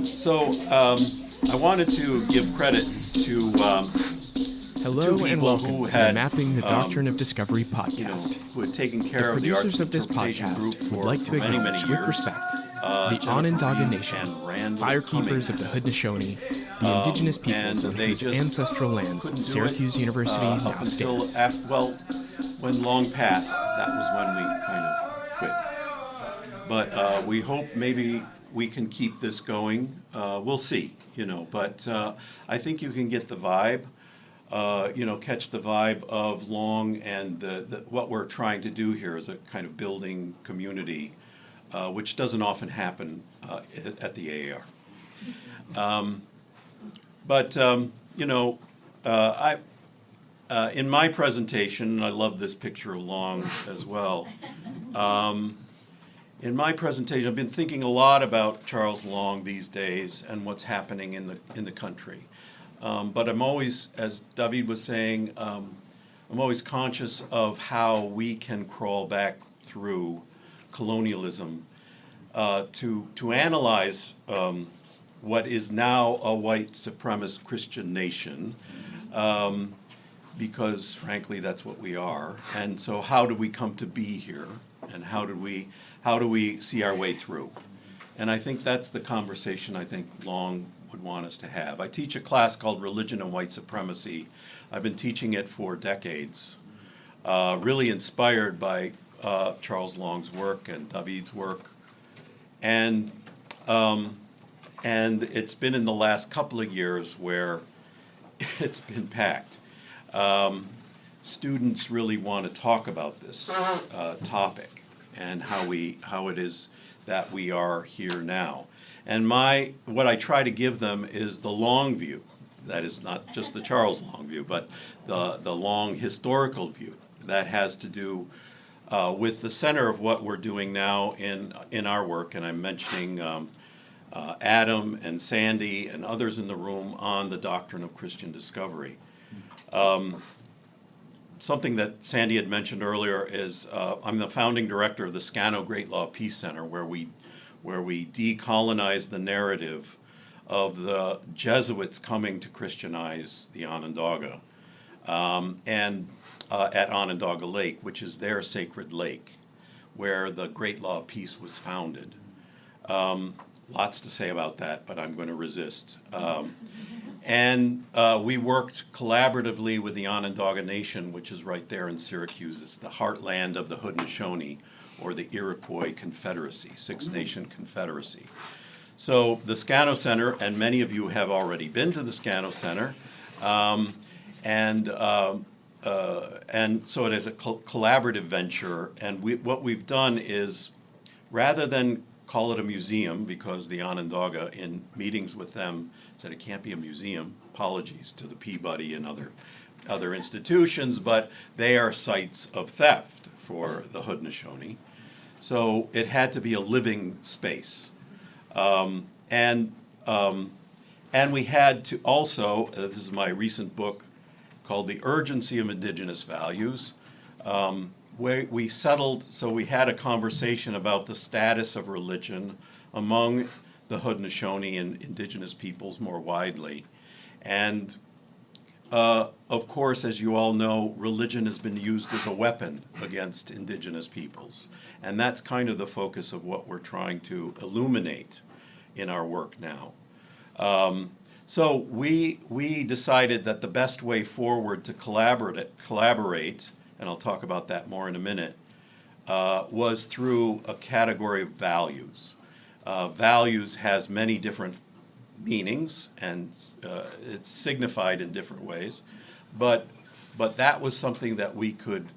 So I wanted to give credit to Hello two and people welcome who to had, the Mapping the Doctrine of Discovery you know, podcast. who had taken The care of the arts producers of this interpretation group podcast would for, like to for many, many acknowledge years. with respect the Jennifer Onondaga Reed Nation, and Randall firekeepers of the Cummings. Haudenosaunee, the indigenous peoples and on they whose just ancestral lands couldn't do Syracuse it, University up now until stands. when Long passed, that was when we kind of quit. But we hope maybe we can keep this going. We'll see, But I think you can get the vibe, catch the vibe of Long and what we're trying to do here is a kind of building community, which doesn't often happen at the AAR. In my presentation, and I love this picture of Long as well. In my presentation, I've been thinking a lot about Charles Long these days and what's happening in the country. But I'm always, as David was saying, I'm always conscious of how we can crawl back through colonialism to analyze what is now a white supremacist Christian nation, because frankly that's what we are. And so how do we come to be here, and how do we see our way through? And I think that's the conversation I think Long would want us to have. I teach a class called Religion and White Supremacy. I've been teaching it for decades, really inspired by Charles Long's work and David's work. And it's been in the last couple of years where it's been packed. Students really want to talk about this topic and how it is that we are here now. And what I try to give them is the long view. That is not just the Charles Long view, but the long historical view that has to do with the center of what we're doing now in our work. And I'm mentioning Adam and Sandy and others in the room on the doctrine of Christian discovery. Something that Sandy had mentioned earlier is I'm the founding director of the Scano Great Law Peace Center, where we decolonize the narrative of the Jesuits coming to Christianize the Onondaga, and at Onondaga Lake, which is their sacred lake, where the Great Law of Peace was founded. Lots to say about that, but I'm going to resist. And we worked collaboratively with the Onondaga Nation, which is right there in Syracuse. It's the heartland of the Haudenosaunee, or the Iroquois Confederacy, Six-Nation Confederacy. So the Scano Center, and many of you have already been to the Scano Center, and so it is a collaborative venture. And what we've done is, rather than call it a museum, because the Onondaga, in meetings with them, said it can't be a museum. Apologies to the Peabody and other institutions, but they are sites of theft for the Haudenosaunee. So it had to be a living space. And we had to also, this is my recent book called The Urgency of Indigenous Values, where we settled, so we had a conversation about the status of religion among the Haudenosaunee and indigenous peoples more widely. And of course, as you all know, religion has been used as a weapon against indigenous peoples. And that's kind of the focus of what we're trying to illuminate in our work now. So we decided that the best way forward to collaborate, and I'll talk about that more in a minute, was through a category of values. Values has many different meanings, and it's signified in different ways, but that was something that we could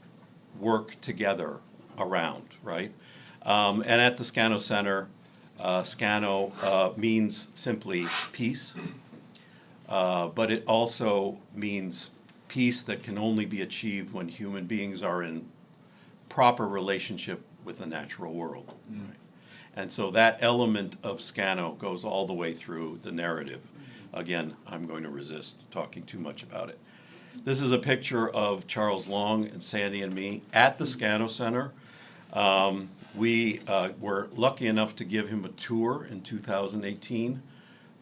work together around, right? And at the Scano Center, Scano means simply peace, but it also means peace that can only be achieved when human beings are in proper relationship with the natural world. Right? And so that element of Scano goes all the way through the narrative. Again, I'm going to resist talking too much about it. This is a picture of Charles Long and Sandy and me at the Scano Center. We were lucky enough to give him a tour in 2018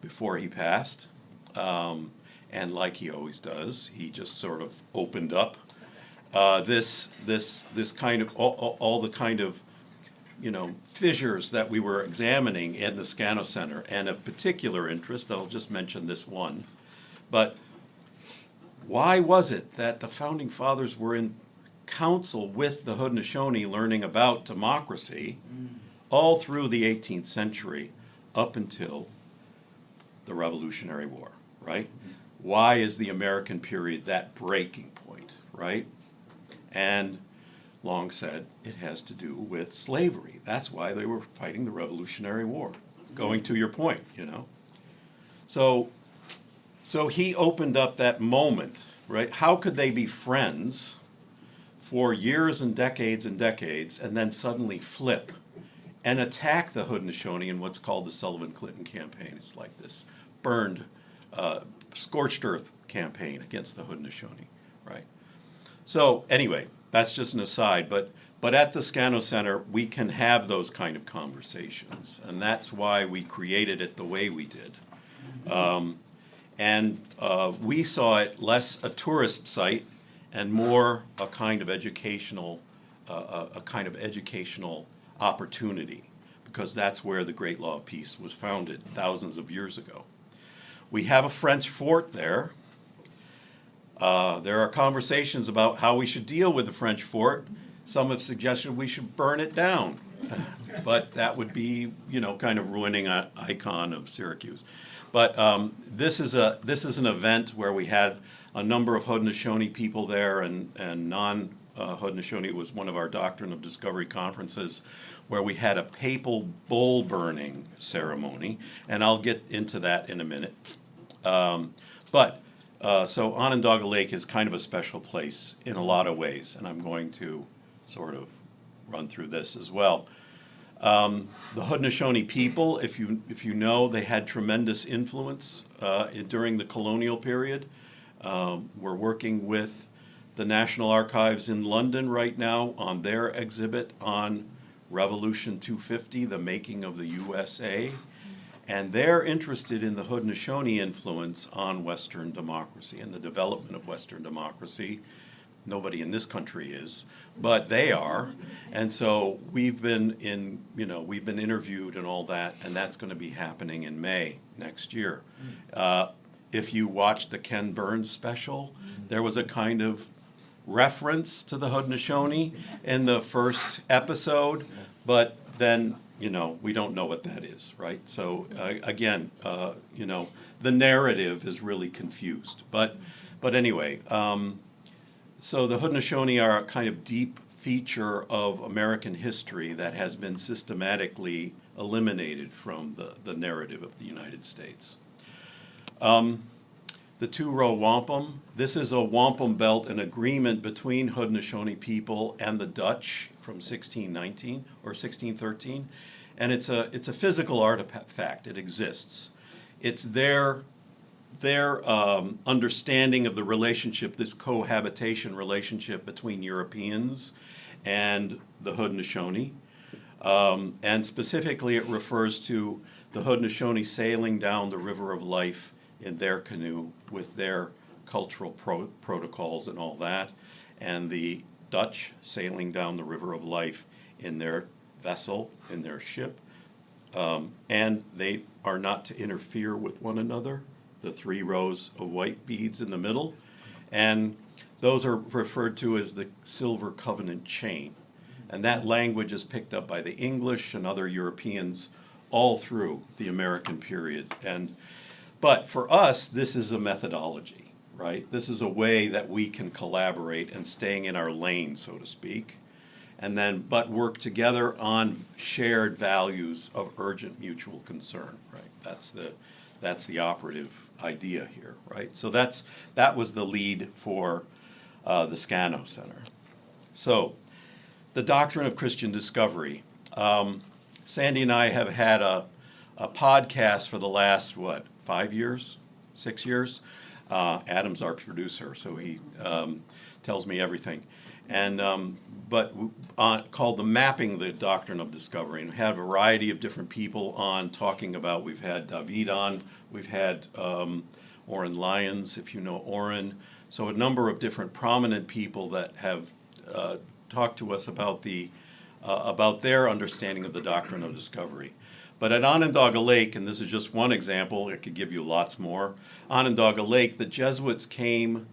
before he passed. And like he always does, he just sort of opened up this kind of all the kind of fissures that we were examining in the Scano Center. And of particular interest, I'll just mention this one, but why was it that the Founding Fathers were in council with the Haudenosaunee learning about democracy all through the 18th century up until the Revolutionary War, right? Why is the American period that breaking point, right? And Long said it has to do with slavery. That's why they were fighting the Revolutionary War, going to your point, So he opened up that moment, right? How could they be friends for years and decades, and then suddenly flip and attack the Haudenosaunee in what's called the Sullivan-Clinton campaign? It's like this burned, scorched earth campaign against the Haudenosaunee, right? So anyway, that's just an aside, but at the Scano Center, we can have those kind of conversations, and that's why we created it the way we did. We saw it less a tourist site and more a kind of educational opportunity, because that's where the Great Law of Peace was founded thousands of years ago. We have a French fort there. There are conversations about how we should deal with the French fort. Some have suggested we should burn it down, but that would be, kind of ruining an icon of Syracuse. But this is an event where we had a number of Haudenosaunee people there and non-Haudenosaunee. It was one of our Doctrine of Discovery conferences where we had a papal bowl burning ceremony, and I'll get into that in a minute. So Onondaga Lake is kind of a special place in a lot of ways, and I'm going to sort of run through this as well. The Haudenosaunee people, if you know, they had tremendous influence during the colonial period. We're working with the National Archives in London right now on their exhibit on Revolution 250, the making of the USA. And they're interested in the Haudenosaunee influence on Western democracy and the development of Western democracy. Nobody in this country is, but they are. And so we've been interviewed and all that, and that's going to be happening in May next year. If you watched the Ken Burns special, there was a kind of reference to the Haudenosaunee in the first episode, but then we don't know what that is, right? So again, the narrative is really confused. But anyway, so the Haudenosaunee are a kind of deep feature of American history that has been systematically eliminated from the narrative of the United States. The Two Row Wampum. This is a wampum belt, an agreement between Haudenosaunee people and the Dutch from 1619 or 1613, and it's a physical artifact. It exists. It's their understanding of the relationship, this cohabitation relationship between Europeans and the Haudenosaunee, and specifically it refers to the Haudenosaunee sailing down the River of Life in their canoe with their cultural protocols and all that, and the Dutch sailing down the River of Life in their vessel, in their ship, and they are not to interfere with one another, the 3 rows of white beads in the middle, and those are referred to as the Silver Covenant chain, and that language is picked up by the English and other Europeans all through the American period. But for us, this is a methodology, right? This is a way that we can collaborate and staying in our lane, so to speak, but work together on shared values of urgent mutual concern, right? That's the operative idea here, right? So that was the lead for the Scano Center. So the Doctrine of Christian Discovery. Sandy and I have had a podcast for the last, 5 years, 6 years? Adam's our producer, so he tells me everything. and but called the Mapping the Doctrine of Discovery, and had a variety of different people on talking about. We've had David on, we've had Oren Lyons, if you know Oren. So a number of different prominent people that have talked to us about about their understanding of the doctrine of discovery. But at Onondaga Lake, and this is just one example, I could give you lots more. Onondaga Lake, the Jesuits came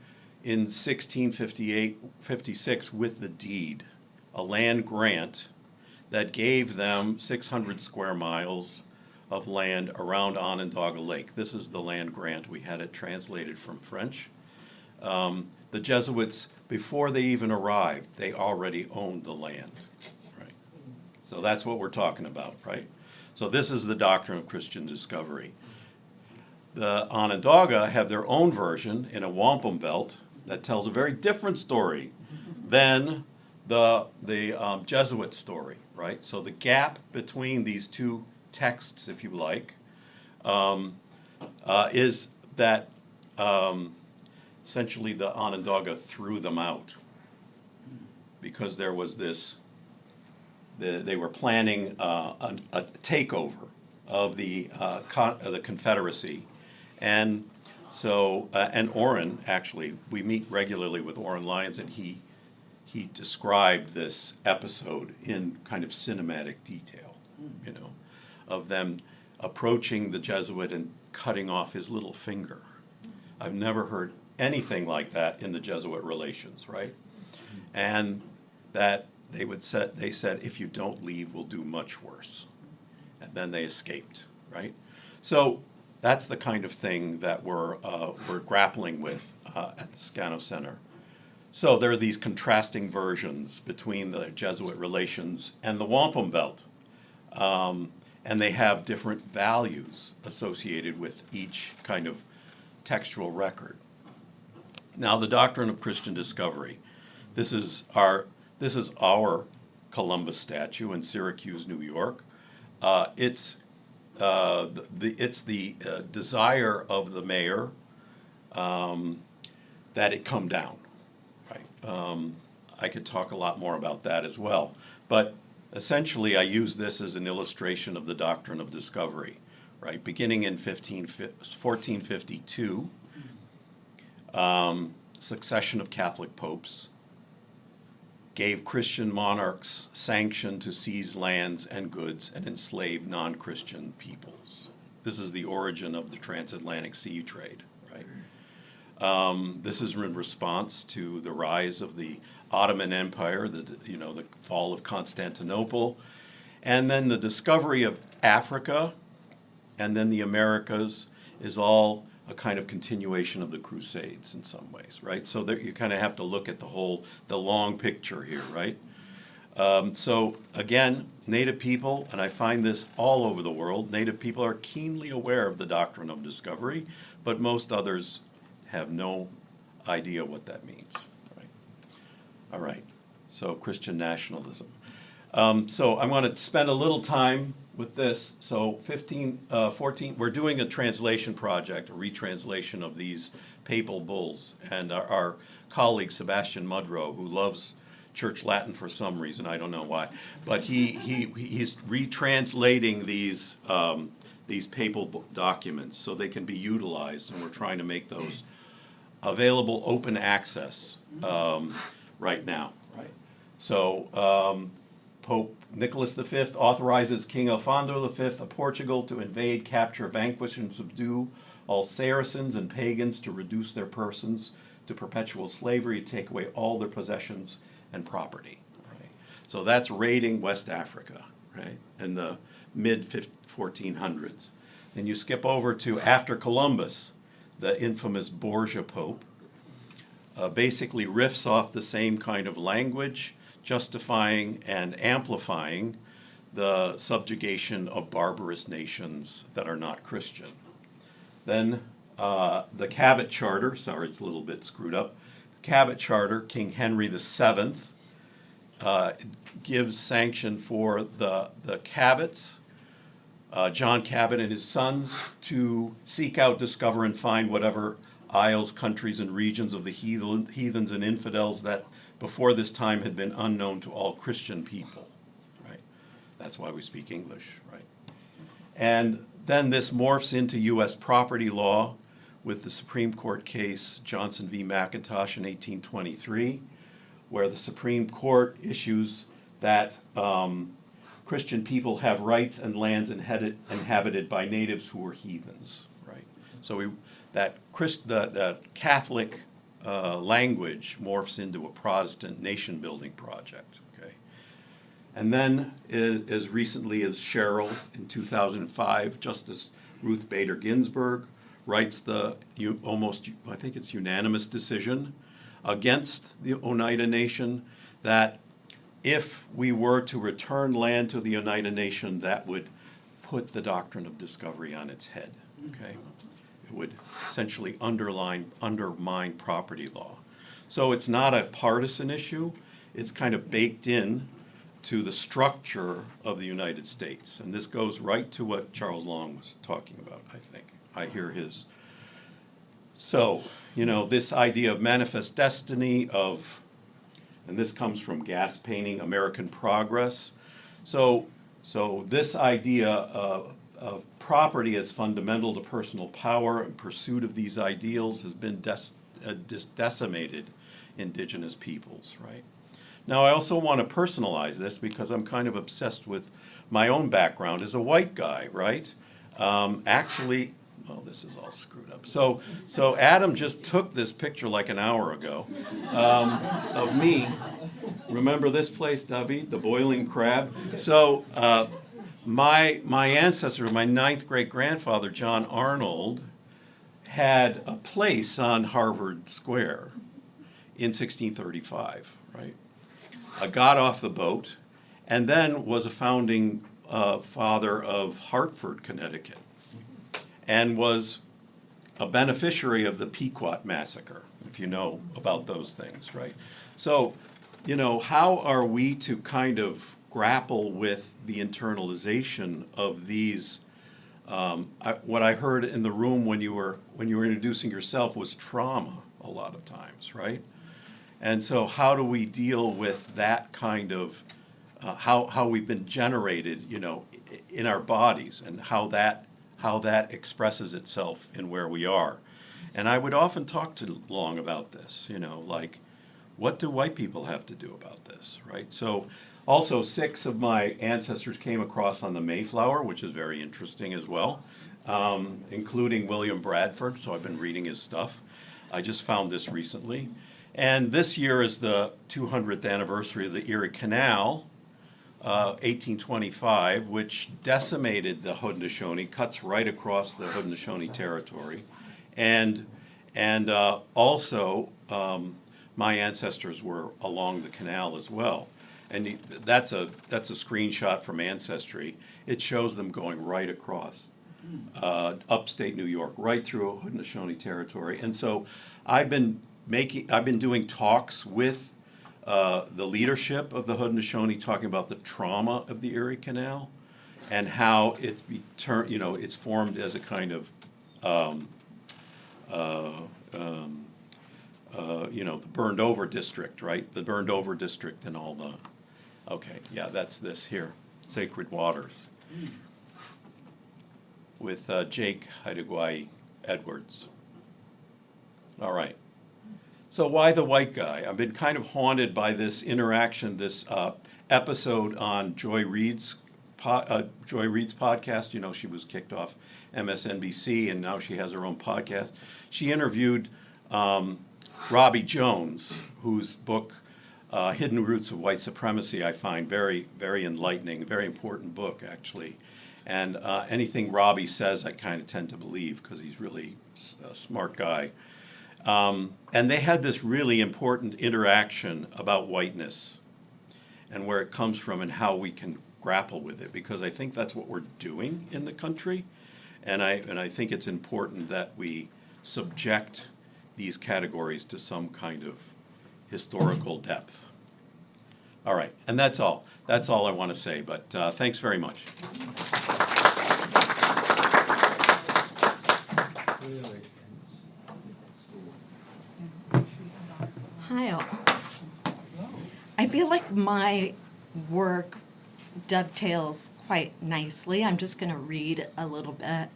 in 1656 with the deed, a land grant that gave them 600 square miles of land around Onondaga Lake. This is the land grant. We had it translated from French. The Jesuits, before they even arrived, they already owned the land. Right? So that's what we're talking about, right? So this is the doctrine of Christian discovery. The Onondaga have their own version in a wampum belt that tells a very different story than the Jesuit story, right? So the gap between these two texts, if you like, is that essentially the Onondaga threw them out because there was this. They were planning a takeover of the Confederacy, and so and Oren, actually, we meet regularly with Oren Lyons, and he described this episode in kind of cinematic detail, you know, of them approaching the Jesuit and cutting off his little finger. I've never heard anything like that in the Jesuit relations, right? And that they said, if you don't leave, we'll do much worse. And then they escaped, right? So that's the kind of thing that we're grappling with at the Scano Center. So there are these contrasting versions between the Jesuit relations and the wampum belt. And they have different values associated with each kind of textual record. Now, the doctrine of Christian discovery. This is our Columbus statue in Syracuse, New York. It's the desire of the mayor that it come down. Right. I could talk a lot more about that as well. But essentially, I use this as an illustration of the doctrine of discovery. Right. Beginning in 1452, succession of Catholic popes gave Christian monarchs sanction to seize lands and goods and enslave non-Christian peoples. This is the origin of the transatlantic sea trade, right? This is in response to the rise of the Ottoman Empire, the fall of Constantinople, and then the discovery of Africa, and then the Americas is all a kind of continuation of the Crusades in some ways, right? So there, you kind of have to look at the long picture here, right? So again, Native people, and I find this all over the world, Native people are keenly aware of the doctrine of discovery, but most others have no idea what that means, right? All right, so Christian nationalism. So I'm going to spend a little time with this. So 14, we're doing a translation project, a retranslation of these papal bulls. And our colleague, Sebastian Mudrow, who loves Church Latin for some reason, I don't know why, but he's retranslating these papal documents so they can be utilized, and we're trying to make those available open access right now. Right. So Pope Nicholas V authorizes King Alfonso V of Portugal to invade, capture, vanquish, and subdue all Saracens and pagans, to reduce their persons to perpetual slavery, take away all their possessions and property. Right? So that's raiding West Africa, right, in the mid-1400s. Then you skip over to after Columbus, the infamous Borgia Pope basically riffs off the same kind of language, justifying and amplifying the subjugation of barbarous nations that are not Christian. Then the Cabot Charter, sorry, it's a little bit screwed up. Cabot Charter, King Henry VII gives sanction for the Cabots, John Cabot and his sons, to seek out, discover, and find whatever isles, countries, and regions of the heathens and infidels that before this time had been unknown to all Christian people, right? That's why we speak English, right? And then this morphs into U.S. property law with the Supreme Court case Johnson v. McIntosh in 1823, where the Supreme Court issues that Christian people have rights and lands inhabited by natives who were heathens, right? So that Catholic language morphs into a Protestant nation-building project, okay? And then, as recently as Sherrill in 2005, Justice Ruth Bader Ginsburg writes the I think it's unanimous decision against the Oneida Nation that if we were to return land to the Oneida Nation, that would put the Doctrine of Discovery on its head, okay? It would essentially undermine property law. So it's not a partisan issue. It's kind of baked in to the structure of the United States. And this goes right to what Charles Long was talking about, I think. I hear his. So, this idea of manifest destiny and this comes from gas painting, American Progress. So this idea of property as fundamental to personal power and pursuit of these ideals has been decimated indigenous peoples, right? Now, I also want to personalize this because I'm kind of obsessed with my own background as a white guy, right? Actually, well, this is all screwed up. So Adam just took this picture like an hour ago of me. Remember this place, David, the Boiling Crab? So my ancestor, my ninth great-grandfather, John Arnold, had a place on Harvard Square in 1635, right? Got off the boat and then was a founding father of Hartford, Connecticut, and was a beneficiary of the Pequot massacre, if you know about those things, right? So, how are we to kind of grapple with the internalization of these? What I heard in the room when you were introducing yourself was trauma a lot of times, right? And so how do we deal with that kind of, how we've been generated, in our bodies, and how that expresses itself in where we are? And I would often talk to Long about this, like, what do white people have to do about this, right? So also 6 of my ancestors came across on the Mayflower, which is very interesting as well, including William Bradford, so I've been reading his stuff. I just found this recently. And this year is the 200th anniversary of the Erie Canal, 1825, which decimated the Haudenosaunee, cuts right across the Haudenosaunee territory. And also, my ancestors were along the canal as well. And that's a screenshot from Ancestry. It shows them going right across upstate New York, right through Haudenosaunee territory. And so I've been doing talks with the leadership of the Haudenosaunee, talking about the trauma of the Erie Canal and how it's it's formed as a kind of the burned over district, right? The burned over district and all the. Okay, yeah, that's this here, Sacred Waters, with Jake Haidegwai Edwards. All right. So why the white guy? I've been kind of haunted by this interaction, this episode on Joy Reid's podcast. She was kicked off MSNBC, and now she has her own podcast. She interviewed Robbie Jones, whose book, Hidden Roots of White Supremacy, I find very, very enlightening, very important book, actually. And anything Robbie says, I kind of tend to believe because he's really a smart guy. And they had this really important interaction about whiteness and where it comes from and how we can grapple with it, because I think that's what we're doing in the country. And I think it's important that we subject these categories to some kind of historical depth. All right, and that's all. That's all I want to say, but thanks very much. Hi all. feel like my work dovetails quite nicely. I'm just going to read a little bit.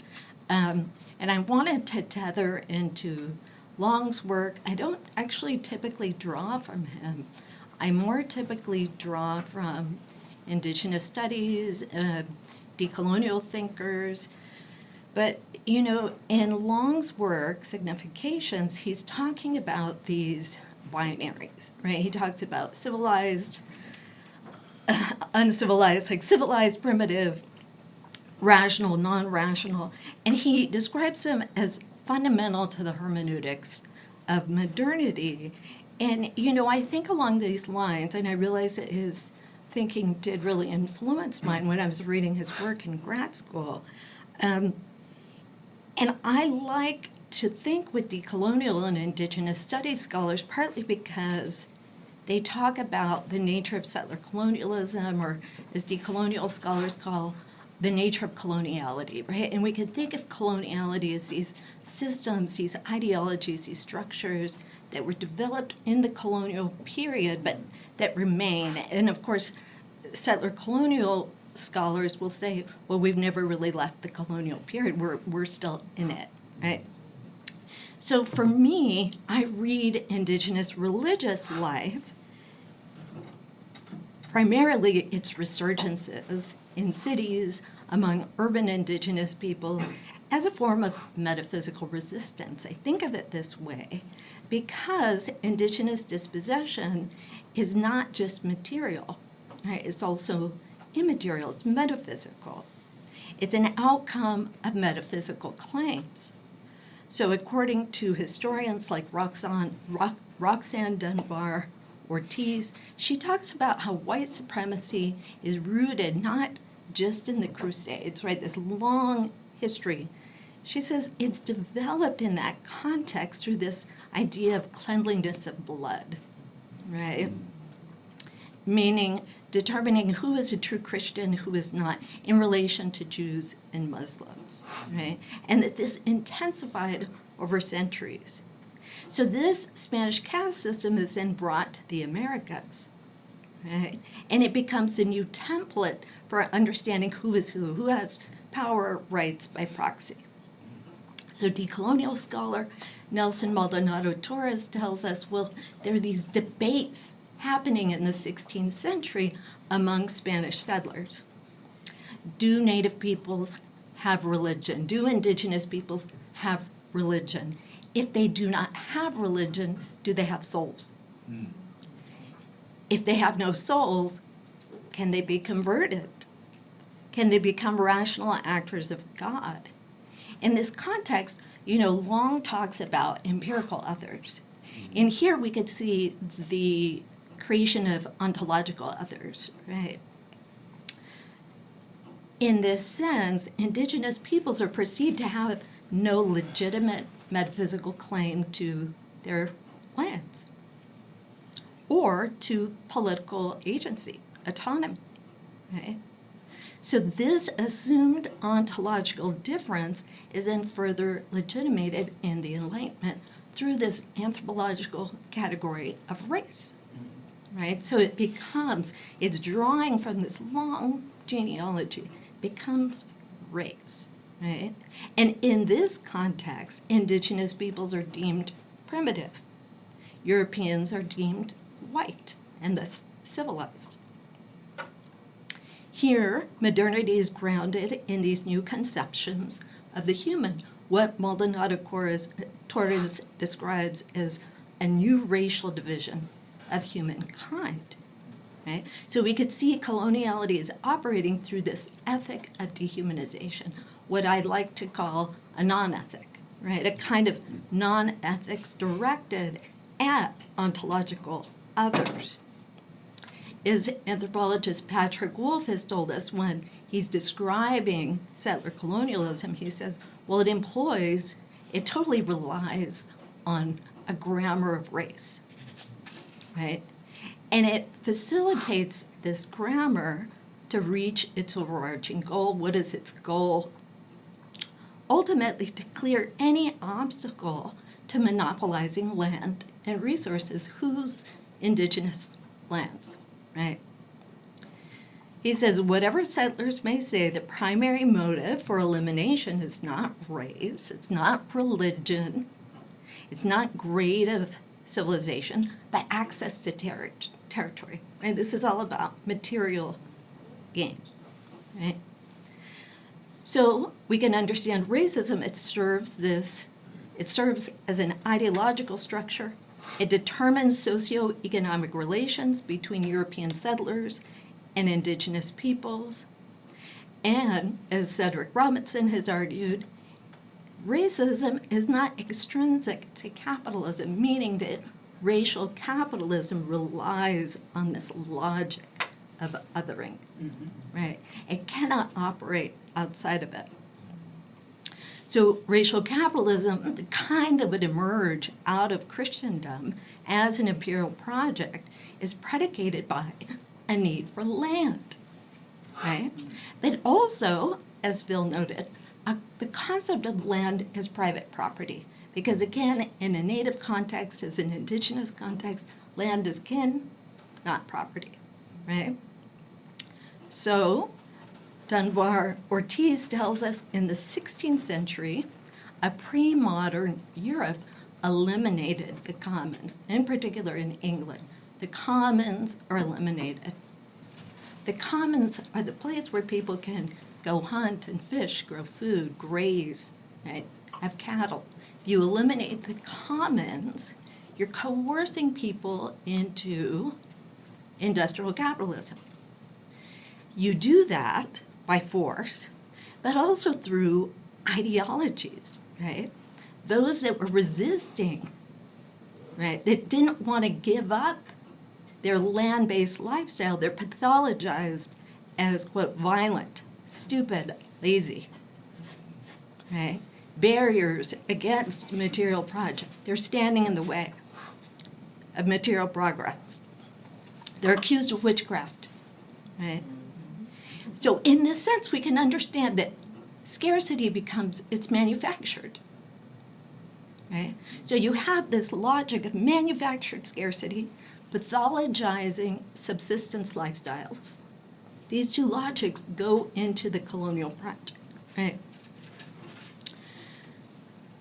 And I wanted to tether into Long's work. I don't actually typically draw from him. I more typically draw from indigenous studies, decolonial thinkers. But, you know, in Long's work, Significations, he's talking about these binaries, right? He talks about civilized, uncivilized, like civilized, primitive, rational, non-rational, and he describes them as fundamental to the hermeneutics of modernity. And, you know, I think along these lines, and I realize that his thinking did really influence mine when I was reading his work in grad school. And I like to think with decolonial and indigenous studies scholars, partly because they talk about the nature of settler colonialism, or as decolonial scholars call, the nature of coloniality, right? And we can think of coloniality as these systems, these ideologies, these structures that were developed in the colonial period, but that remain. And of course, settler colonial scholars will say, well, we've never really left the colonial period. We're still in it, right? So for me, I read indigenous religious life, primarily its resurgences in cities among urban indigenous peoples, as a form of metaphysical resistance. I think of it this way because indigenous dispossession is not just material, right? It's also immaterial, it's metaphysical. It's an outcome of metaphysical claims. So according to historians like Roxanne Dunbar Ortiz, she talks about how white supremacy is rooted not just in the Crusades, right, this long history. She says it's developed in that context through this idea of cleanliness of blood, right? Meaning determining who is a true Christian, who is not, in relation to Jews and Muslims, right? And that this intensified over centuries. So this Spanish caste system is then brought to the Americas, right? And it becomes a new template for understanding who is who has power rights by proxy. So decolonial scholar Nelson Maldonado Torres tells us, well, there are these debates happening in the 16th century among Spanish settlers. Do Native peoples have religion? Do indigenous peoples have religion? If they do not have religion, do they have souls? If they have no souls, can they be converted? Can they become rational actors of God? In this context, you know, Long talks about empirical others. And here we could see the creation of ontological others, right? In this sense, indigenous peoples are perceived to have no legitimate metaphysical claim to their lands or to political agency, autonomy, right? So this assumed ontological difference is then further legitimated in the Enlightenment through this anthropological category of race, right? So it becomes, it's drawing from this long genealogy, becomes race, right? And in this context, indigenous peoples are deemed primitive. Europeans are deemed white and thus civilized. Here, modernity is grounded in these new conceptions of the human, what Maldonado Torres describes as a new racial division of humankind, right? So we could see coloniality is operating through this ethic of dehumanization, what I like to call a non-ethic, right? A kind of non-ethics directed at ontological others. As anthropologist Patrick Wolf has told us when he's describing settler colonialism, he says, well, it totally relies on a grammar of race, right? And it facilitates this grammar to reach its overarching goal. What is its goal? Ultimately, to clear any obstacle to monopolizing land and resources. Whose indigenous lands? right? He says, whatever settlers may say, the primary motive for elimination is not race, it's not religion, it's not grade of civilization, but access to territory. And this is all about material gain, right? So we can understand racism, it serves as an ideological structure. It determines socioeconomic relations between European settlers and indigenous peoples. And as Cedric Robinson has argued, racism is not extrinsic to capitalism, meaning that racial capitalism relies on this logic of othering, right? It cannot operate outside of it. So racial capitalism, the kind that would emerge out of Christendom as an imperial project, is predicated by a need for land, right? But also, as Phil noted, the concept of land is private property. Because again, in a native context, as an indigenous context, land is kin, not property, right? So, Dunbar Ortiz tells us in the 16th century, a pre-modern Europe eliminated the commons, in particular in England. The commons are eliminated. The commons are the place where people can go hunt and fish, grow food, graze, right? Have cattle. If you eliminate the commons, you're coercing people into industrial capitalism. You do that by force, but also through ideologies, right? Those that were resisting, right, that didn't want to give up their land-based lifestyle, they're pathologized as, quote, violent, stupid, lazy, right? Barriers against material project. They're standing in the way of material progress. They're accused of witchcraft, right? So in this sense, we can understand that scarcity it's manufactured, right? So you have this logic of manufactured scarcity, pathologizing subsistence lifestyles. These two logics go into the colonial project, right?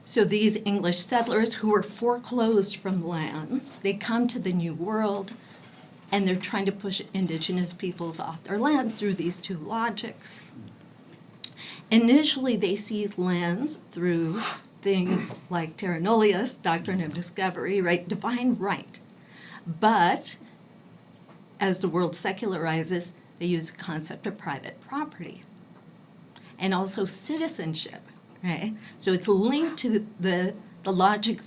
So these English settlers who were foreclosed from lands, they come to the New World, and they're trying to push indigenous peoples off their lands through these two logics. Initially, they seize lands through things like terra nullius, Doctrine of Discovery, right, divine right. But as the world secularizes, they use the concept of private property and also citizenship, right? So it's linked to the logic of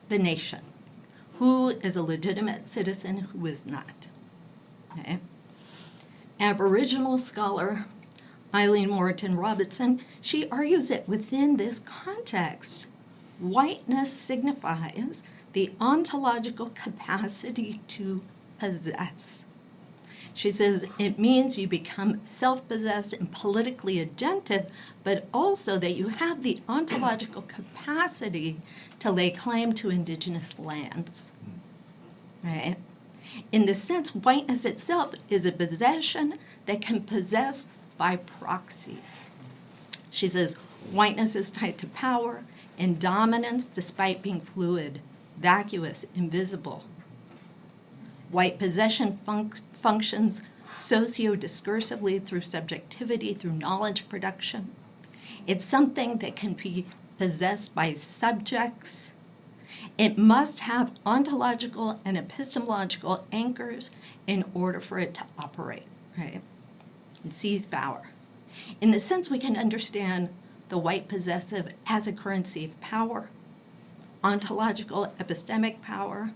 the nation. Who is a legitimate citizen, who is not? Okay. Aboriginal scholar Eileen Moreton Robertson, she argues that within this context, whiteness signifies the ontological capacity to possess. She says it means you become self-possessed and politically agentive, but also that you have the ontological capacity to lay claim to indigenous lands, right? In the sense, whiteness itself is a possession that can possess by proxy. She says whiteness is tied to power and dominance despite being fluid, vacuous, invisible. White possession functions socio-discursively through subjectivity, through knowledge production. It's something that can be possessed by subjects. It must have ontological and epistemological anchors in order for it to operate, right? It seize power. In the sense, we can understand the white possessive as a currency of power, ontological epistemic power.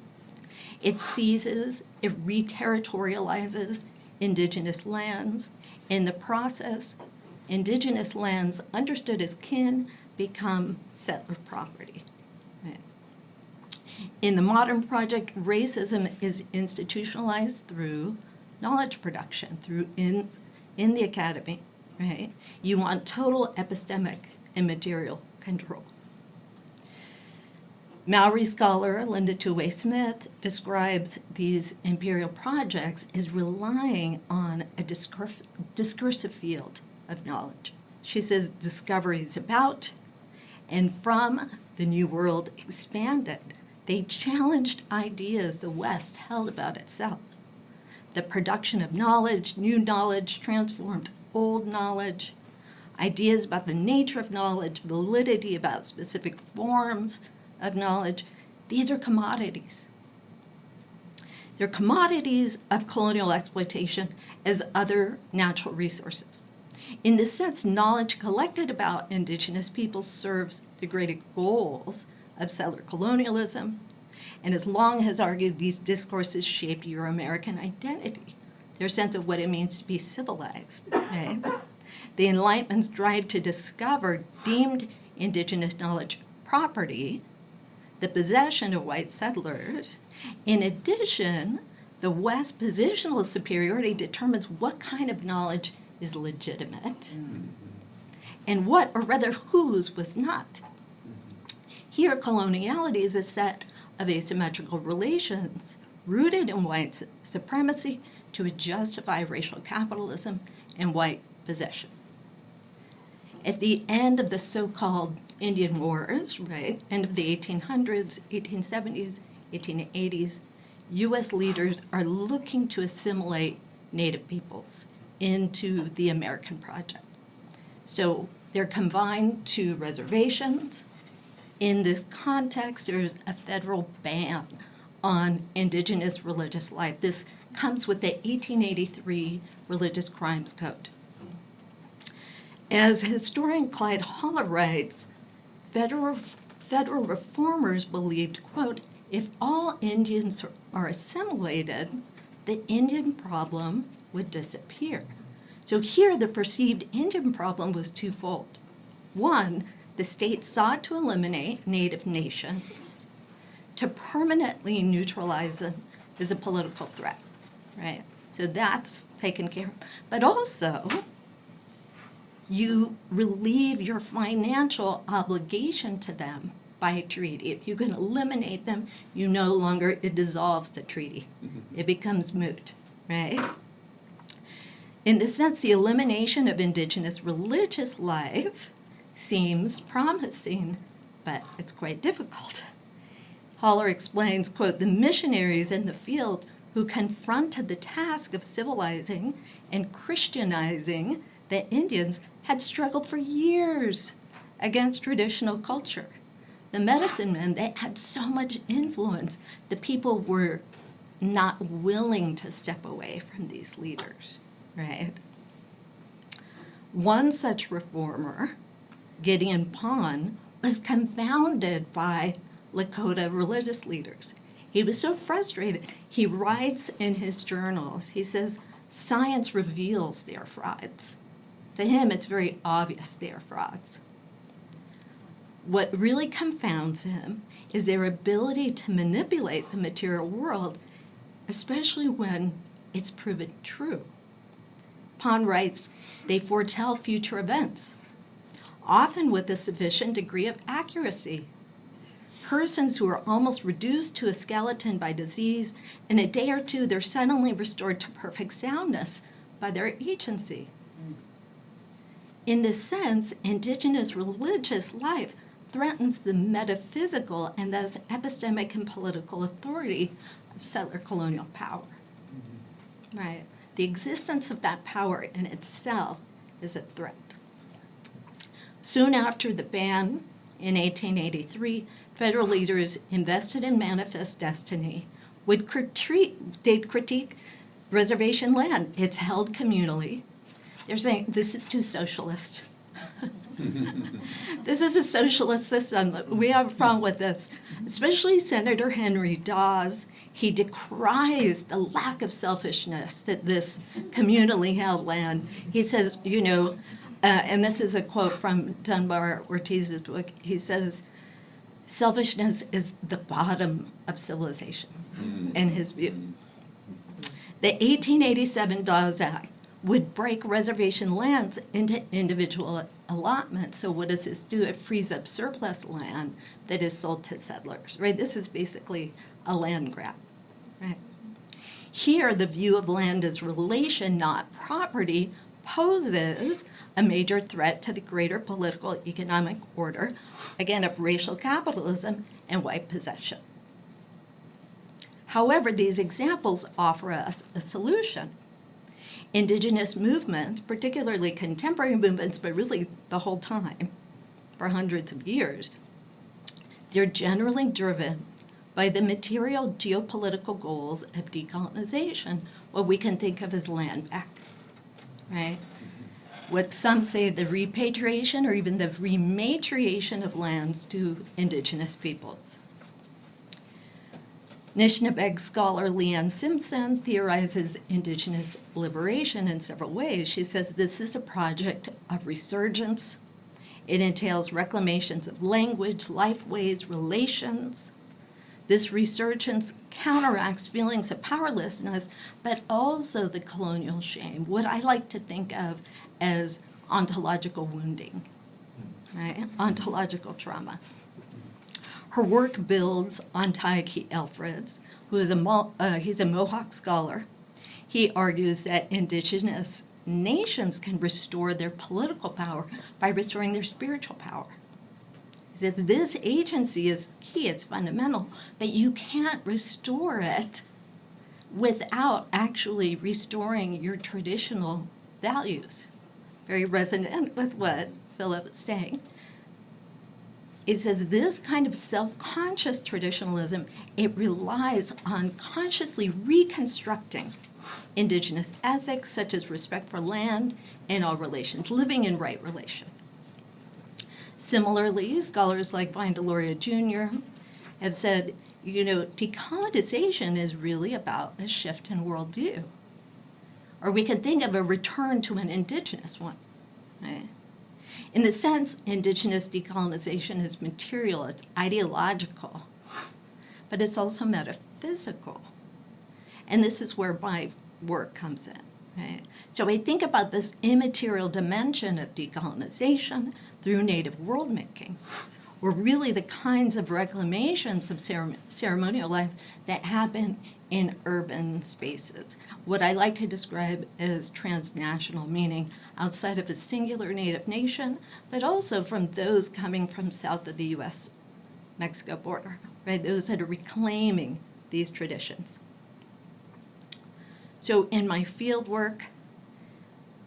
It seizes, it re-territorializes indigenous lands. In the process, indigenous lands understood as kin become settler property. Right? In the modern project, racism is institutionalized through knowledge production, through in the academy, right? You want total epistemic and material control. Maori scholar Linda Tuway Smith describes these imperial projects as relying on a discursive field of knowledge. She says discovery is about, and from the New World expanded, they challenged ideas the West held about itself. The production of knowledge, new knowledge, transformed old knowledge, ideas about the nature of knowledge, validity about specific forms of knowledge, these are commodities. They're commodities of colonial exploitation as other natural resources. In this sense, knowledge collected about indigenous peoples serves the greater goals of settler colonialism, and as Long has argued, these discourses shaped Euro-American identity, their sense of what it means to be civilized. Right? The Enlightenment's drive to discover deemed indigenous knowledge property, the possession of white settlers. In addition, the West's positional superiority determines what kind of knowledge is legitimate and what, or rather whose, was not. Here, coloniality is a set of asymmetrical relations rooted in white supremacy to justify racial capitalism and white possession. At the end of the so-called Indian Wars, right, end of the 1800s, 1870s, 1880s, U.S. leaders are looking to assimilate Native peoples into the American project. So they're confined to reservations. In this context, there's a federal ban on indigenous religious life. This comes with the 1883 Religious Crimes Code. As historian Clyde Haller writes, federal reformers believed, quote, if all Indians are assimilated, the Indian problem would disappear. So here the perceived Indian problem was twofold. One, the state sought to eliminate Native nations to permanently neutralize them as a political threat, right? So that's taken care of. But also, you relieve your financial obligation to them by treaty. If you can eliminate them, you no longer, it dissolves the treaty. It becomes moot, right? In this sense, the elimination of indigenous religious life seems promising, but it's quite difficult. Haller explains, quote, the missionaries in the field who confronted the task of civilizing and Christianizing the Indians had struggled for years against traditional culture. The medicine men, they had so much influence, the people were not willing to step away from these leaders, right? One such reformer, Gideon Pond, was confounded by Lakota religious leaders. He was so frustrated, he writes in his journals, he says, science reveals they are frauds. To him, it's very obvious they are frauds. What really confounds him is their ability to manipulate the material world, especially when it's proven true. Pond writes, they foretell future events, often with a sufficient degree of accuracy. Persons who are almost reduced to a skeleton by disease, in a day or two, they're suddenly restored to perfect soundness by their agency. In this sense, indigenous religious life threatens the metaphysical and thus epistemic and political authority of settler colonial power. Right? The existence of that power in itself is a threat. Soon after the ban in 1883, federal leaders invested in Manifest Destiny they'd critique reservation land. It's held communally. They're saying, this is too socialist. This is a socialist system. We have a problem with this. Especially Senator Henry Dawes. He decries the lack of selfishness that this communally held land. He says, and this is a quote from Dunbar Ortiz's book, he says, selfishness is the bottom of civilization, in his view. The 1887 Dawes Act would break reservation lands into individual allotments. So what does this do? It frees up surplus land that is sold to settlers, right? This is basically a land grab, right? Here, the view of land as relation, not property, poses a major threat to the greater political economic order, again, of racial capitalism and white possession. However, these examples offer us a solution. Indigenous movements, particularly contemporary movements, but really the whole time, for hundreds of years, they're generally driven by the material geopolitical goals of decolonization, what we can think of as land back, right? What some say the repatriation or even the rematriation of lands to indigenous peoples. Nishnabeg scholar Leanne Simpson theorizes indigenous liberation in several ways. She says this is a project of resurgence. It entails reclamations of language, lifeways, relations. This resurgence counteracts feelings of powerlessness, but also the colonial shame, what I like to think of as ontological wounding, right? Ontological trauma. Her work builds on Tyche Elfreds, who is he's a Mohawk scholar. He argues that indigenous nations can restore their political power by restoring their spiritual power. He says this agency is key, it's fundamental, but you can't restore it without actually restoring your traditional values. Very resonant with what Philip is saying. It says this kind of self-conscious traditionalism, it relies on consciously reconstructing indigenous ethics such as respect for land and all relations, living in right relation. Similarly, scholars like Vine Deloria Jr. have said, decolonization is really about a shift in worldview. Or we can think of a return to an indigenous one, right? In the sense, indigenous decolonization is material, it's ideological, but it's also metaphysical. And this is where my work comes in, right? So I think about this immaterial dimension of decolonization through native world making, or really the kinds of reclamations of ceremonial life that happen in urban spaces. What I like to describe as transnational, meaning outside of a singular native nation, but also from those coming from south of the US-Mexico border, right? Those that are reclaiming these traditions. So in my field work,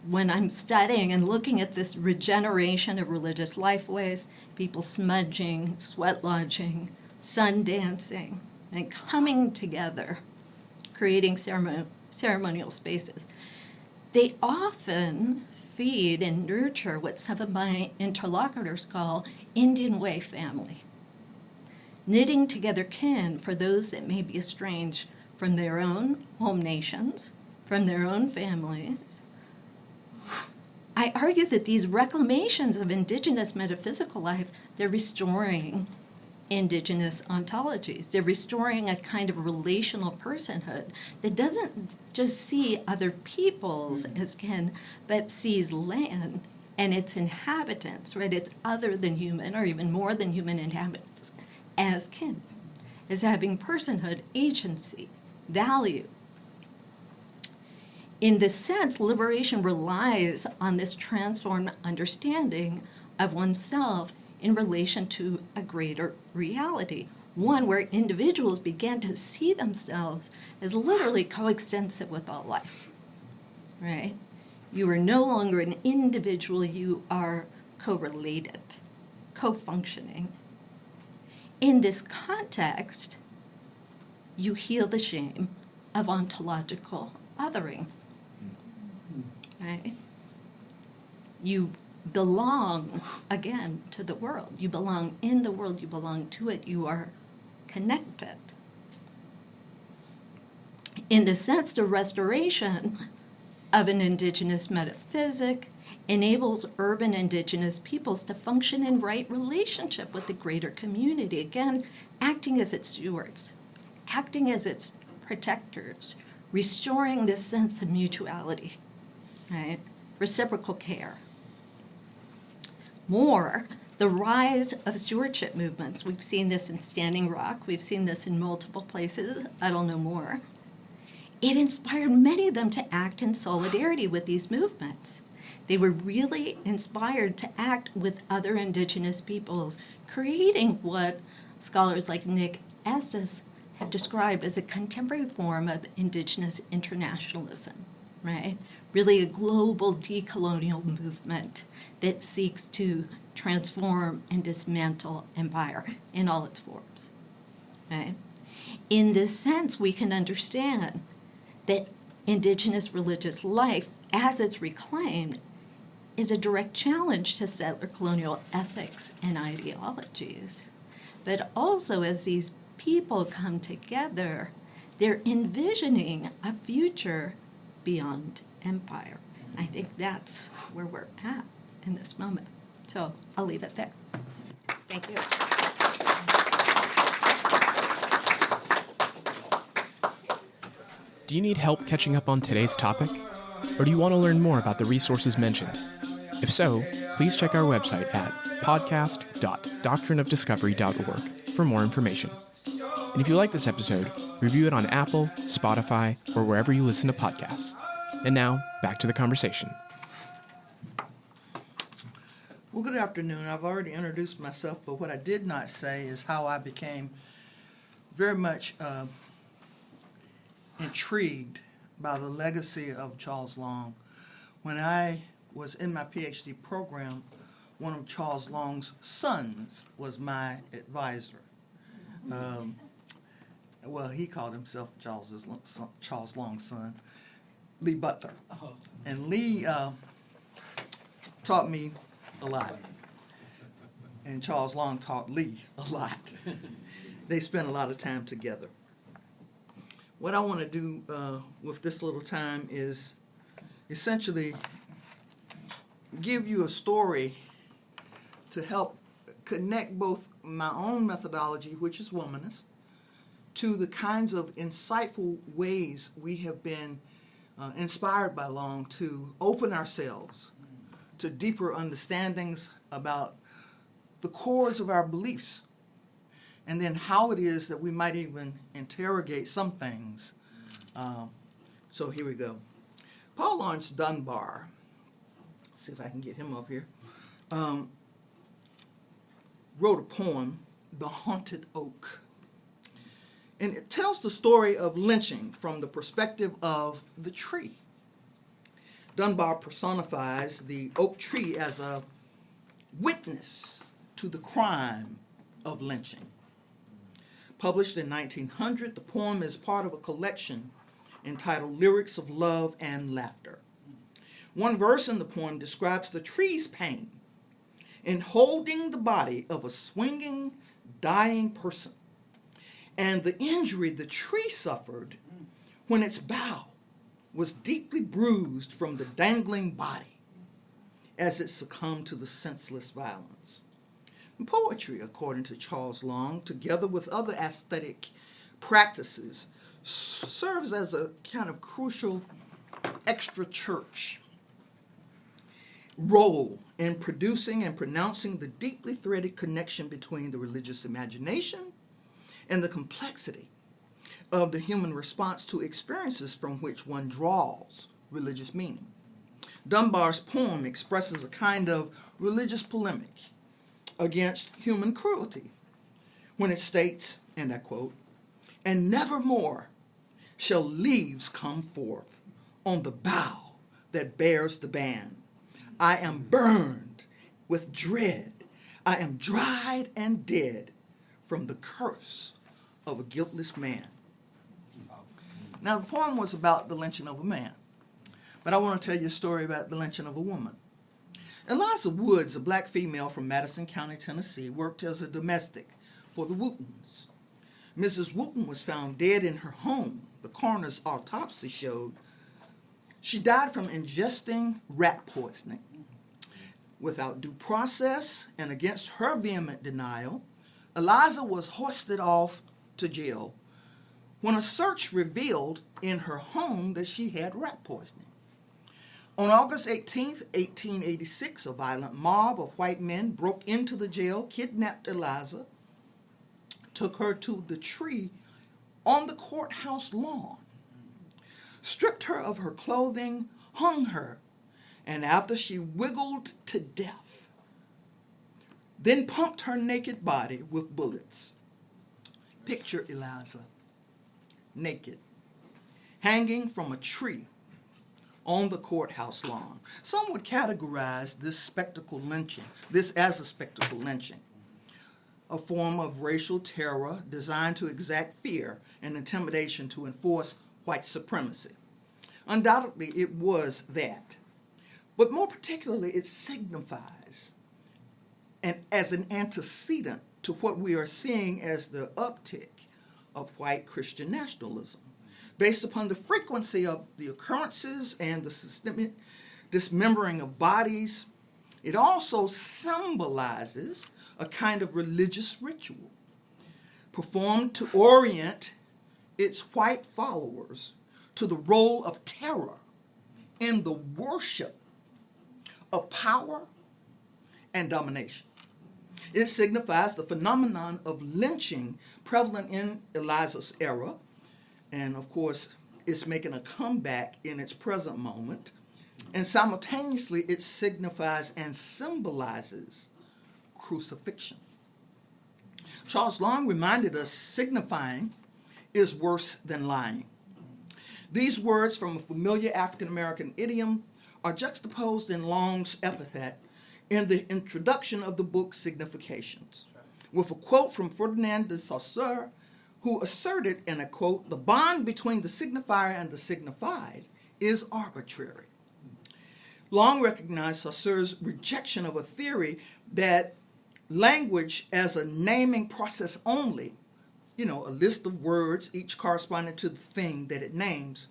when I'm studying and looking at this regeneration of religious lifeways, people smudging, sweat lodging, sun dancing, and coming together, creating ceremonial spaces, they often feed and nurture what some of my interlocutors call Indian way family, knitting together kin for those that may be estranged from their own home nations, from their own families. I argue that these reclamations of indigenous metaphysical life, they're restoring indigenous ontologies. They're restoring a kind of relational personhood that doesn't just see other peoples as kin, but sees land and its inhabitants, right? It's other than human or even more than human inhabitants as kin, as having personhood, agency, value. In this sense, liberation relies on this transformed understanding of oneself in relation to a greater reality, one where individuals began to see themselves as literally coextensive with all life, right? You are no longer an individual, you are co-related, co-functioning. In this context, you heal the shame of ontological othering, right? You belong, again, to the world. You belong in the world, you belong to it, you are connected. In the sense, the restoration of an indigenous metaphysic enables urban indigenous peoples to function in right relationship with the greater community, again, acting as its stewards, acting as its protectors, restoring this sense of mutuality, right? Reciprocal care. More, the rise of stewardship movements. We've seen this in Standing Rock. We've seen this in multiple places. I'll know more. It inspired many of them to act in solidarity with these movements. They were really inspired to act with other indigenous peoples, creating what scholars like Nick Estes have described as a contemporary form of indigenous internationalism, right? Really a global decolonial movement that seeks to transform and dismantle empire in all its forms, right? In this sense, we can understand that indigenous religious life, as it's reclaimed, is a direct challenge to settler colonial ethics and ideologies. But also, as these people come together, they're envisioning a future beyond empire. I think that's where we're at in this moment. So I'll leave it there. Thank you. Do you need help catching up on today's topic? Or do you want to learn more about the resources mentioned? If so, please check our website at podcast.doctrineofdiscovery.org for more information. And if you like this episode, review it on Apple, Spotify, or wherever you listen to podcasts. And now, back to the conversation. Well, good afternoon. I've already introduced myself, but what I did not say is how I became very much intrigued by the legacy of Charles Long. When I was in my PhD program, one of Charles Long's sons was my advisor. Well, he called himself Charles Long's son, Lee Butler. And Lee taught me a lot. And Charles Long taught Lee a lot. They spent a lot of time together. What I want to do with this little time is essentially give you a story to help connect both my own methodology, which is womanist, to the kinds of insightful ways we have been inspired by Long to open ourselves to deeper understandings about the cores of our beliefs, and then how it is that we might even interrogate some things. So here we go. Paul Laurence Dunbar, let's see if I can get him up here, wrote a poem, The Haunted Oak. And it tells the story of lynching from the perspective of the tree. Dunbar personifies the oak tree as a witness to the crime of lynching. Published in 1900, the poem is part of a collection entitled Lyrics of Love and Laughter. One verse in the poem describes the tree's pain in holding the body of a swinging, dying person, and the injury the tree suffered when its bough was deeply bruised from the dangling body as it succumbed to the senseless violence. Poetry, according to Charles Long, together with other aesthetic practices, serves as a kind of crucial extra church role in producing and pronouncing the deeply threaded connection between the religious imagination and the complexity of the human response to experiences from which one draws religious meaning. Dunbar's poem expresses a kind of religious polemic against human cruelty when it states, and I quote, "And nevermore shall leaves come forth on the bough that bears the ban. I am burned with dread. I am dried and dead from the curse of a guiltless man." Now, the poem was about the lynching of a man, but I want to tell you a story about the lynching of a woman. Eliza Woods, a black female from Madison County, Tennessee, worked as a domestic for the Wootons. Mrs. Wooton was found dead in her home. The coroner's autopsy showed she died from ingesting rat poisoning. Without due process and against her vehement denial, Eliza was hoisted off to jail when a search revealed in her home that she had rat poisoning. On August 18th, 1886, a violent mob of white men broke into the jail, kidnapped Eliza, took her to the tree on the courthouse lawn, stripped her of her clothing, hung her, and after she wiggled to death, then pumped her naked body with bullets. Picture Eliza, naked, hanging from a tree on the courthouse lawn. Some would categorize this as a spectacle lynching, a form of racial terror designed to exact fear and intimidation to enforce white supremacy. Undoubtedly, it was that. But more particularly, it signifies, and as an antecedent to what we are seeing as the uptick of white Christian nationalism, based upon the frequency of the occurrences and the systemic dismembering of bodies. It also symbolizes a kind of religious ritual performed to orient its white followers to the role of terror in the worship of power and domination. It signifies the phenomenon of lynching prevalent in Eliza's era, and of course, it's making a comeback in its present moment, and simultaneously it signifies and symbolizes crucifixion. Charles Long reminded us signifying is worse than lying. These words from a familiar African-American idiom are juxtaposed in Long's epithet in the introduction of the book Significations, with a quote from Ferdinand de Saussure, who asserted, and I quote, "The bond between the signifier and the signified is arbitrary." Long recognized Saussure's rejection of a theory that language as a naming process only, a list of words, each corresponding to the thing that it names,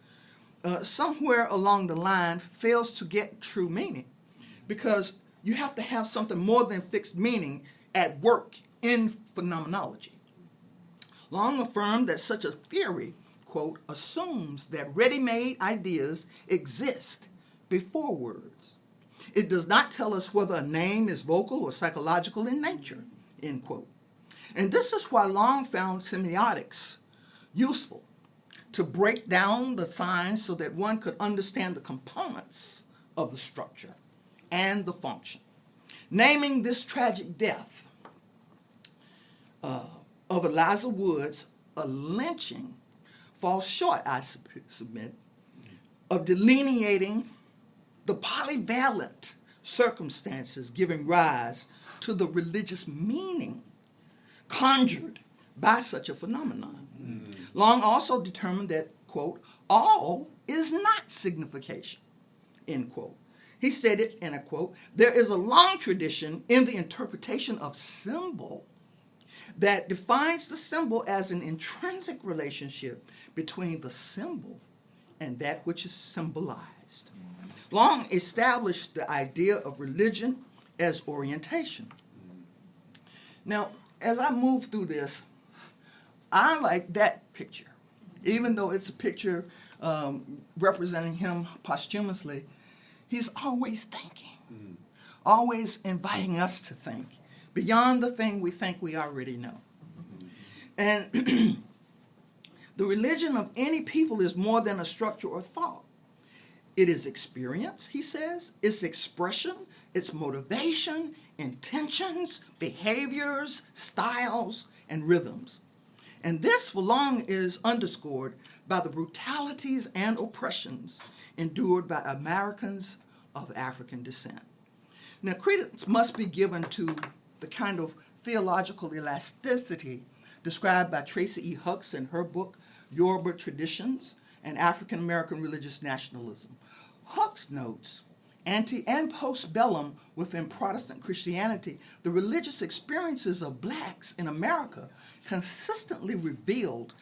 somewhere along the line fails to get true meaning, because you have to have something more than fixed meaning at work in phenomenology. Long affirmed that such a theory, quote, assumes that ready-made ideas exist before words. It does not tell us whether a name is vocal or psychological in nature, end quote. And this is why Long found semiotics useful, to break down the signs so that one could understand the components of the structure and the function. Naming this tragic death of Eliza Woods a lynching falls short, I submit, of delineating the polyvalent circumstances giving rise to the religious meaning conjured by such a phenomenon. Long also determined that, quote, all is not signification, end quote. He stated, and I quote, there is a long tradition in the interpretation of symbol that defines the symbol as an intrinsic relationship between the symbol and that which is symbolized. Long established the idea of religion as orientation. Now, as I move through this, I like that picture. Even though it's a picture representing him posthumously, he's always thinking, always inviting us to think beyond the thing we think we already know. And the religion of any people is more than a structure or thought. It is experience, he says, its expression, its motivation, intentions, behaviors, styles, and rhythms. And this, for Long, is underscored by the brutalities and oppressions endured by Americans of African descent. Now, credence must be given to the kind of theological elasticity described by Tracy E. Hucks in her book, Yoruba Traditions and African American Religious Nationalism. Hucks notes, ante and post-bellum within Protestant Christianity, the religious experiences of blacks in America consistently revealed,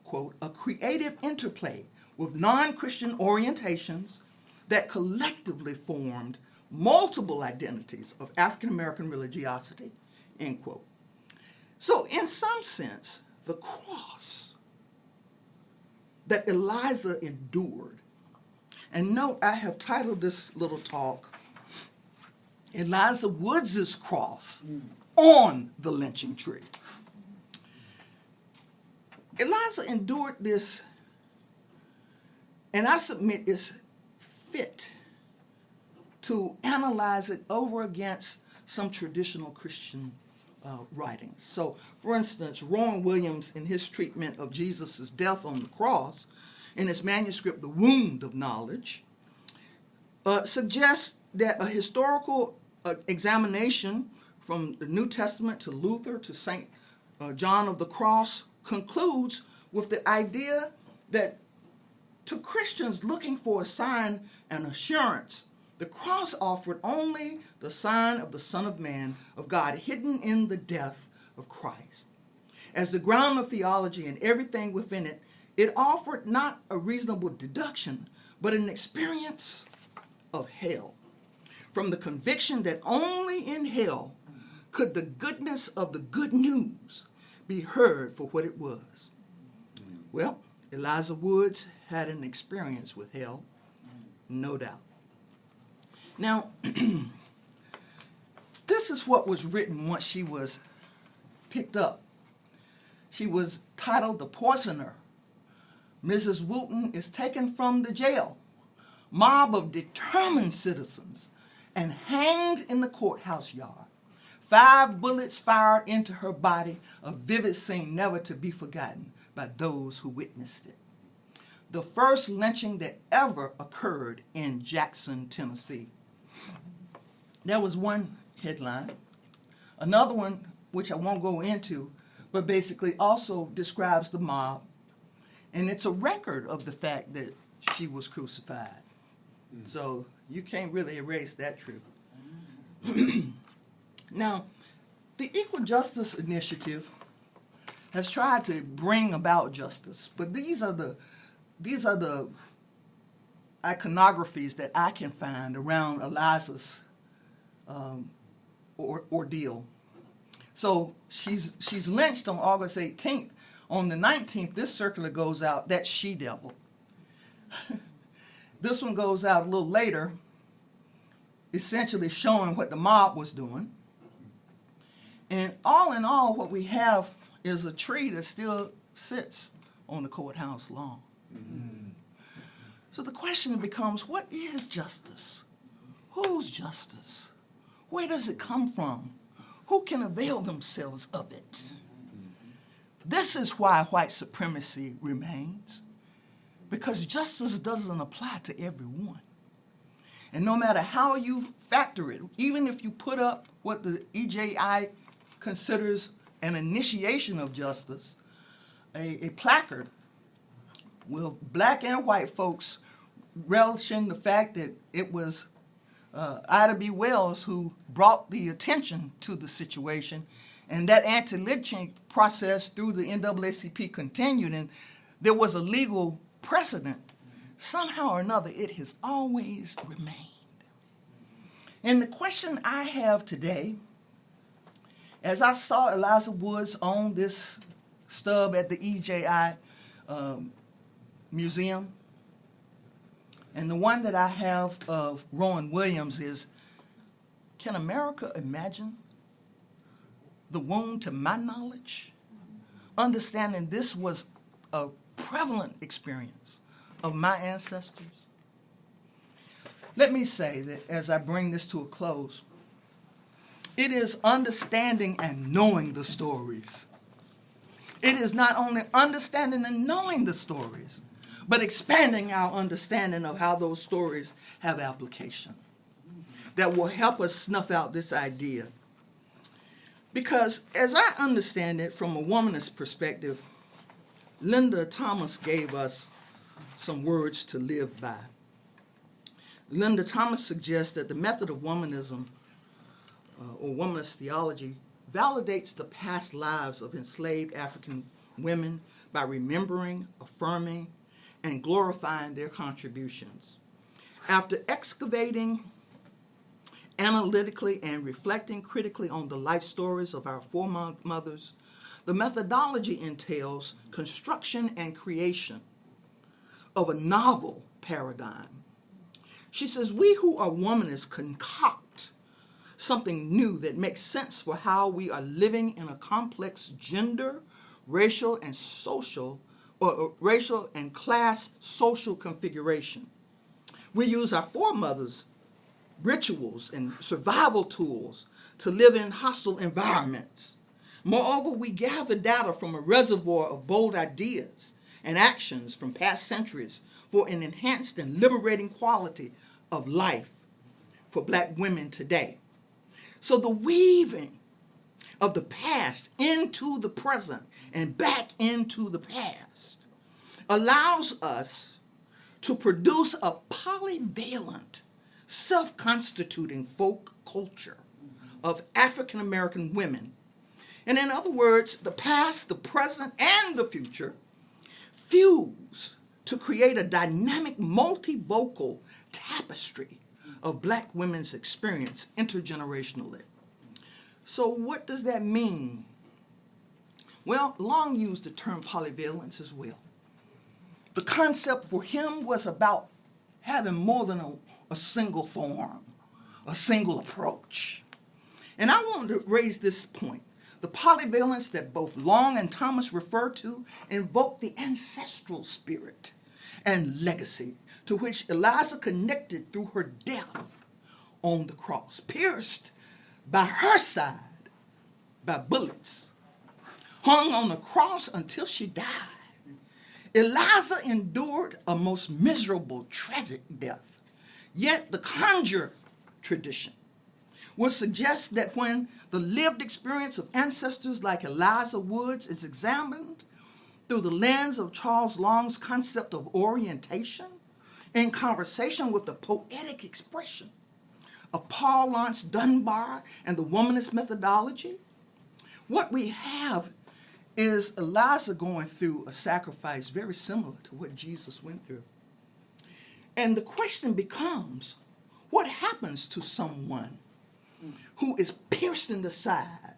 quote, a creative interplay with non-Christian orientations that collectively formed multiple identities of African American religiosity, end quote. So in some sense, the cross that Eliza endured And note, I have titled this little talk, Eliza Woods's Cross on the Lynching Tree. Eliza endured this, and I submit it's fit to analyze it over against some traditional Christian writings. So, for instance, Rowan Williams, in his treatment of Jesus' death on the cross, in his manuscript, The Wound of Knowledge, suggests that a historical examination from the New Testament to Luther to St. John of the Cross concludes with the idea that to Christians looking for a sign and assurance, the cross offered only the sign of the Son of Man, of God, hidden in the death of Christ. As the ground of theology and everything within it, it offered not a reasonable deduction, but an experience of hell. From the conviction that only in hell could the goodness of the good news be heard for what it was. Well, Eliza Woods had an experience with hell, no doubt. Now, this is what was written once she was picked up. She was titled The Poisoner. Mrs. Wooten is taken from the jail. Mob of determined citizens and hanged in the courthouse yard. 5 bullets fired into her body, a vivid scene never to be forgotten by those who witnessed it. The first lynching that ever occurred in Jackson, Tennessee. There was one headline. Another one, which I won't go into, but basically also describes the mob. And it's a record of the fact that she was crucified. So you can't really erase that truth. Now, the Equal Justice Initiative has tried to bring about justice, but these are the iconographies that I can find around Eliza's ordeal. So she's lynched on August 18th. On the 19th, this circular goes out, that she-devil. This one goes out a little later, essentially showing what the mob was doing. And all in all, what we have is a tree that still sits on the courthouse lawn. Mm-hmm. So the question becomes, what is justice? Whose justice? Where does it come from? Who can avail themselves of it? Mm-hmm. This is why white supremacy remains, because justice doesn't apply to everyone. And no matter how you factor it, even if you put up what the EJI considers an initiation of justice, a placard with black and white folks relishing the fact that it was Ida B. Wells who brought the attention to the situation, and that anti-lynching process through the NAACP continued, and there was a legal precedent. Somehow or another, it has always remained. And the question I have today, as I saw Eliza Woods on this stub at the EJI museum, and the one that I have of Rowan Williams is, can America imagine the wound to my knowledge? Understanding this was a prevalent experience of my ancestors. Let me say that as I bring this to a close, it is understanding and knowing the stories. It is not only understanding and knowing the stories, but expanding our understanding of how those stories have application that will help us snuff out this idea. Because as I understand it from a womanist perspective, Linda Thomas gave us some words to live by. Linda Thomas suggests that the method of womanism or womanist theology validates the past lives of enslaved African women by remembering, affirming, and glorifying their contributions. After excavating analytically and reflecting critically on the life stories of our foremothers, the methodology entails construction and creation of a novel paradigm She says, we who are womanists concoct something new that makes sense for how we are living in a complex gender, racial, and social, or racial and class social configuration. We use our foremothers' rituals and survival tools to live in hostile environments. Moreover, we gather data from a reservoir of bold ideas and actions from past centuries for an enhanced and liberating quality of life for Black women today. So the weaving of the past into the present and back into the past allows us to produce a polyvalent, self-constituting folk culture of African American women. And in other words, the past, the present, and the future fuse to create a dynamic, multivocal tapestry of Black women's experience intergenerationally. So what does that mean? Well, Long used the term polyvalence as well. The concept for him was about having more than a single form, a single approach. And I want to raise this point. The polyvalence that both Long and Thomas refer to invoke the ancestral spirit and legacy to which Eliza connected through her death on the cross, pierced by her side by bullets, hung on the cross until she died. Eliza endured a most miserable, tragic death. Yet the conjure tradition would suggest that when the lived experience of ancestors like Eliza Woods is examined through the lens of Charles Long's concept of orientation, in conversation with the poetic expression of Paul Laurence Dunbar and the womanist methodology, what we have is Eliza going through a sacrifice very similar to what Jesus went through. And the question becomes, what happens to someone who is pierced in the side?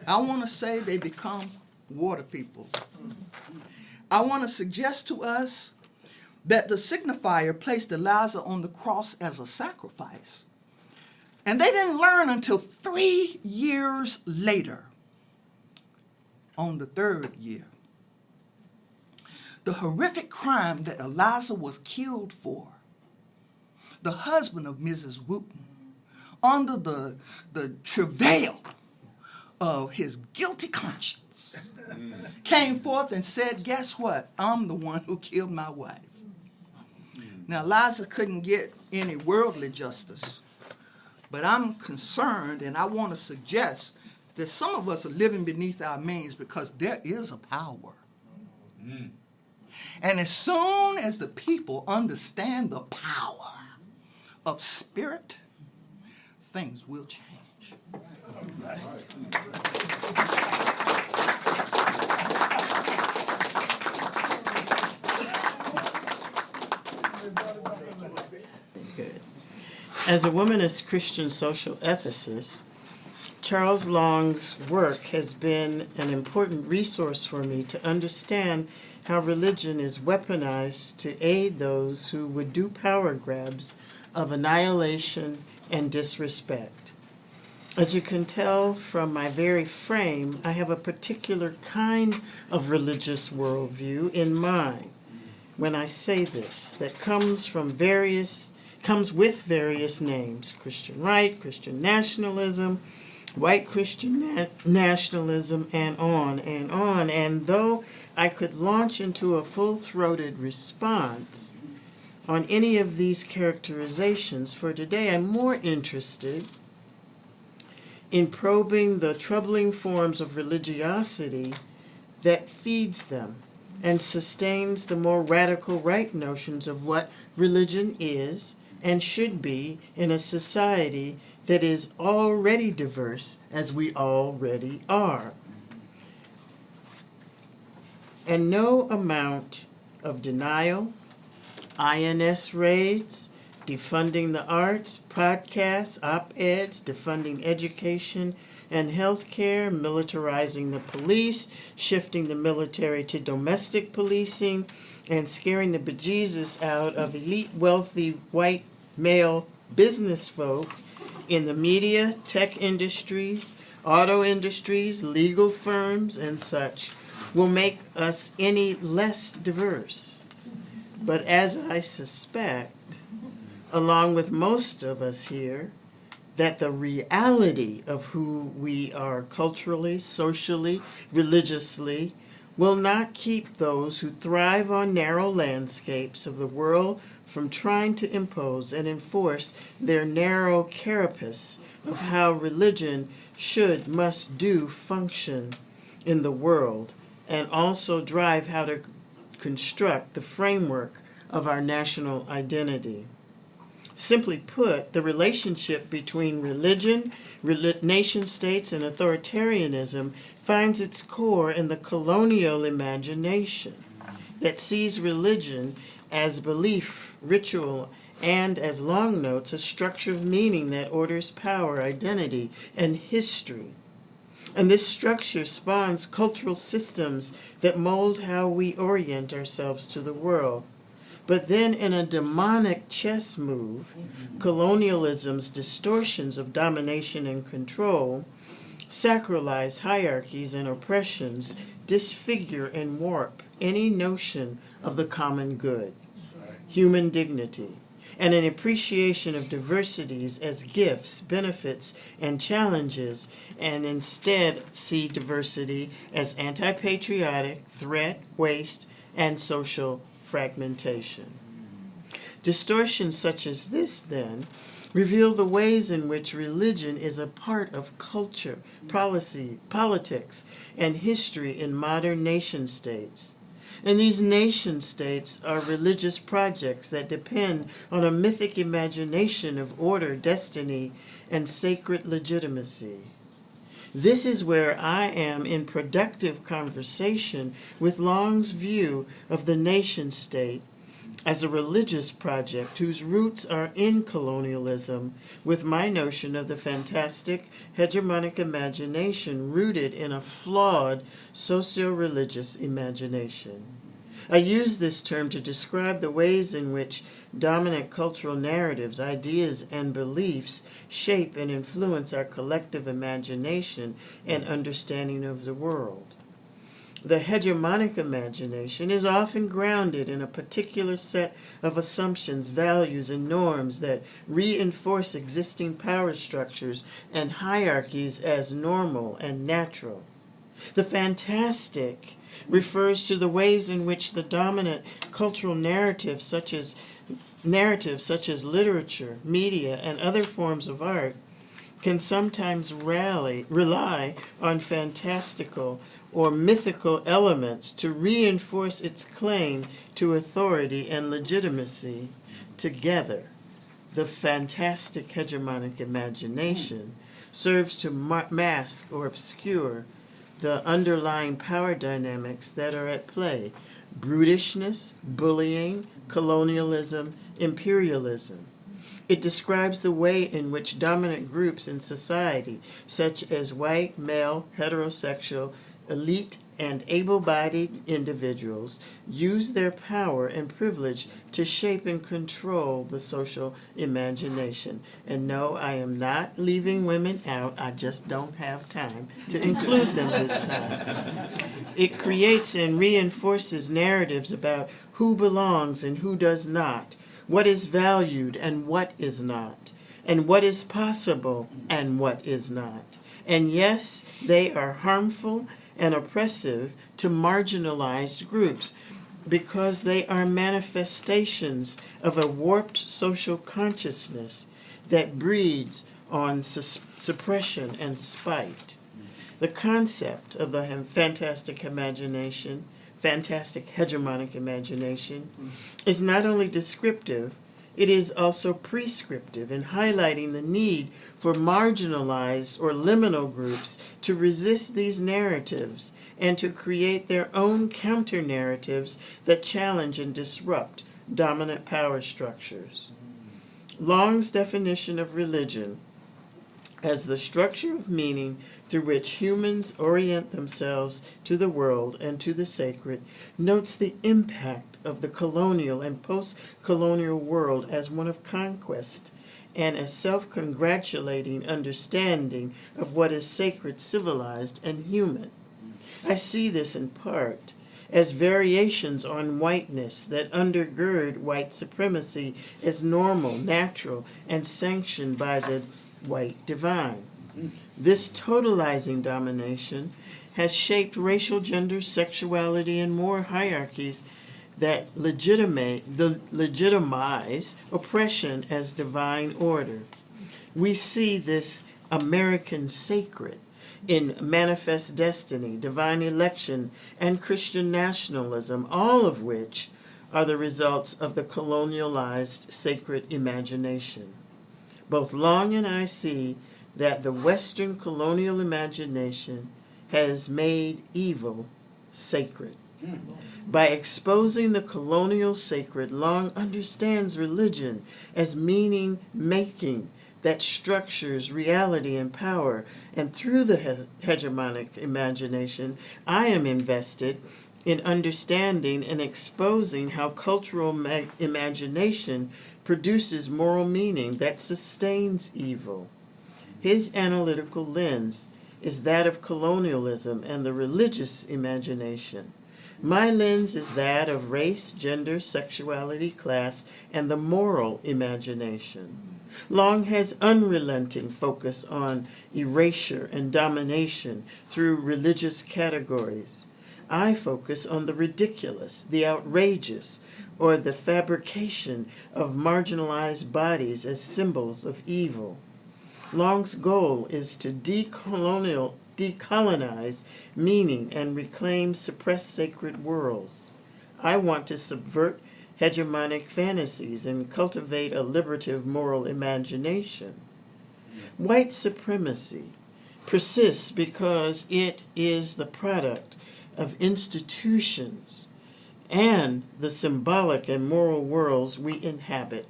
I want to say they become water people. I want to suggest to us that the signifier placed Eliza on the cross as a sacrifice. And they didn't learn until 3 years later, on the 3rd year, the horrific crime that Eliza was killed for. The husband of Mrs. Wooten, under the travail of his guilty conscience, came forth and said, guess what? I'm the one who killed my wife. Now, Eliza couldn't get any worldly justice, but I'm concerned and I want to suggest that some of us are living beneath our means because there is a power. And as soon as the people understand the power of spirit, things will change. Good. As a womanist Christian social ethicist, Charles Long's work has been an important resource for me to understand how religion is weaponized to aid those who would do power grabs of annihilation and disrespect. As you can tell from my very frame, I have a particular kind of religious worldview in mind when I say this, that comes with various names: Christian right, Christian nationalism, white Christian nationalism, and on and on. And though I could launch into a full-throated response on any of these characterizations, for today I'm more interested in probing the troubling forms of religiosity that feeds them and sustains the more radical right notions of what religion is and should be in a society that is already diverse, as we already are. And no amount of denial, INS raids, defunding the arts, podcasts, op-eds, defunding education and healthcare, militarizing the police, shifting the military to domestic policing, and scaring the bejesus out of elite, wealthy, white, male business folk in the media, tech industries, auto industries, legal firms, and such will make us any less diverse. But as I suspect, along with most of us here, that the reality of who we are culturally, socially, religiously, will not keep those who thrive on narrow landscapes of the world from trying to impose and enforce their narrow carapace of how religion should, must do function in the world, and also drive how to construct the framework of our national identity. Simply put, the relationship between religion, nation states, and authoritarianism finds its core in the colonial imagination that sees religion as belief, ritual, and as long notes, a structure of meaning that orders power, identity, and history. And this structure spawns cultural systems that mold how we orient ourselves to the world. But then in a demonic chess move, colonialism's distortions of domination and control, sacralize hierarchies and oppressions, disfigure and warp any notion of the common good, human dignity, and an appreciation of diversities as gifts, benefits, and challenges, and instead see diversity as anti-patriotic, threat, waste, and social fragmentation. Distortions such as this, then, reveal the ways in which religion is a part of culture, policy, politics, and history in modern nation states. And these nation states are religious projects that depend on a mythic imagination of order, destiny, and sacred legitimacy. This is where I am in productive conversation with Long's view of the nation state as a religious project whose roots are in colonialism, with my notion of the fantastic hegemonic imagination rooted in a flawed socio-religious imagination. I use this term to describe the ways in which dominant cultural narratives, ideas, and beliefs shape and influence our collective imagination and understanding of the world. The hegemonic imagination is often grounded in a particular set of assumptions, values, and norms that reinforce existing power structures and hierarchies as normal and natural. The fantastic refers to the ways in which the dominant cultural narratives such as literature, media, and other forms of art can sometimes rely on fantastical or mythical elements to reinforce its claim to authority and legitimacy. Together, the fantastic hegemonic imagination serves to mask or obscure the underlying power dynamics that are at play: brutishness, bullying, colonialism, imperialism. It describes the way in which dominant groups in society, such as white, male, heterosexual, elite, and able-bodied individuals, use their power and privilege to shape and control the social imagination. And no, I am not leaving women out. I just don't have time to include them this time. It creates and reinforces narratives about who belongs and who does not, what is valued and what is not, and what is possible and what is not. And yes, they are harmful and oppressive to marginalized groups because they are manifestations of a warped social consciousness that breeds on suppression and spite. The concept of the fantastic hegemonic imagination, is not only descriptive, it is also prescriptive in highlighting the need for marginalized or liminal groups to resist these narratives and to create their own counter-narratives that challenge and disrupt dominant power structures. Long's definition of religion as the structure of meaning through which humans orient themselves to the world and to the sacred notes the impact of the colonial and post-colonial world as one of conquest and a self-congratulating understanding of what is sacred, civilized, and human. I see this in part as variations on whiteness that undergird white supremacy as normal, natural, and sanctioned by the white divine. This totalizing domination has shaped racial, gender, sexuality, and more hierarchies that legitimize oppression as divine order. We see this American sacred in manifest destiny, divine election, and Christian nationalism, all of which are the results of the colonialized sacred imagination. Both Long and I see that the Western colonial imagination has made evil sacred. By exposing the colonial sacred, Long understands religion as meaning making that structures reality and power, and through the hegemonic imagination, I am invested in understanding and exposing how cultural imagination produces moral meaning that sustains evil. His analytical lens is that of colonialism and the religious imagination. My lens is that of race, gender, sexuality, class, and the moral imagination. Long has unrelenting focus on erasure and domination through religious categories. I focus on the ridiculous, the outrageous, or the fabrication of marginalized bodies as symbols of evil. Long's goal is to decolonize meaning and reclaim suppressed sacred worlds. I want to subvert hegemonic fantasies and cultivate a liberative moral imagination. White supremacy persists because it is the product of institutions and the symbolic and moral worlds we inhabit,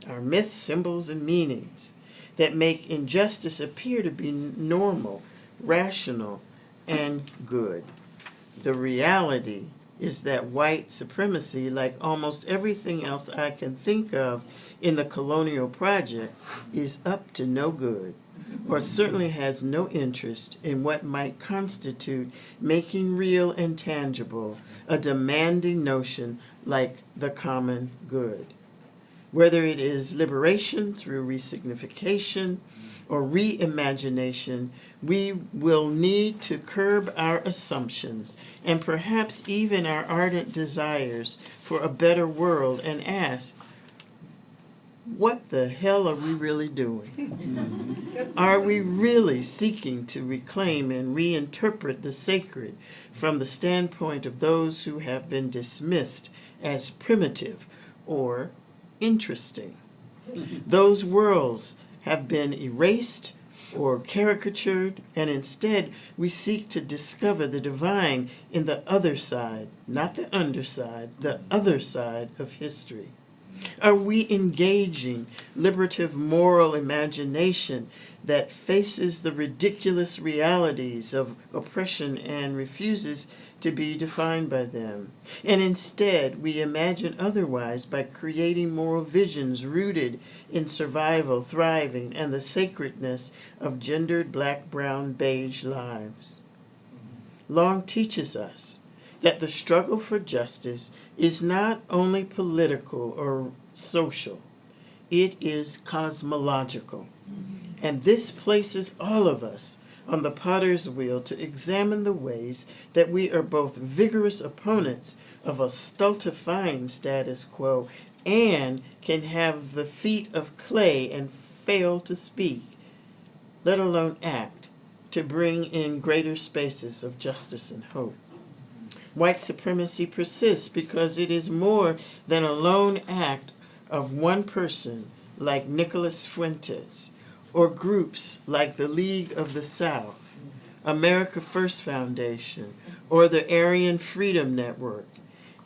our myths, symbols, and meanings that make injustice appear to be normal, rational, and good. The reality is that white supremacy, like almost everything else I can think of in the colonial project, is up to no good, or certainly has no interest in what might constitute making real and tangible a demanding notion like the common good. Whether it is liberation through resignification or reimagination, we will need to curb our assumptions and perhaps even our ardent desires for a better world and ask, what the hell are we really doing? Are we really seeking to reclaim and reinterpret the sacred from the standpoint of those who have been dismissed as primitive or interesting? Those worlds have been erased or caricatured, and instead we seek to discover the divine in the other side, not the underside, the other side of history. Are we engaging liberative moral imagination that faces the ridiculous realities of oppression and refuses to be defined by them? And instead, we imagine otherwise by creating moral visions rooted in survival, thriving, and the sacredness of gendered black, brown, beige lives. Long teaches us that the struggle for justice is not only political or social, it is cosmological. And this places all of us on the potter's wheel to examine the ways that we are both vigorous opponents of a stultifying status quo and can have the feet of clay and fail to speak, let alone act, to bring in greater spaces of justice and hope. White supremacy persists because it is more than a lone act of one person like Nicholas Fuentes, or groups like the League of the South, America First Foundation, or the Aryan Freedom Network.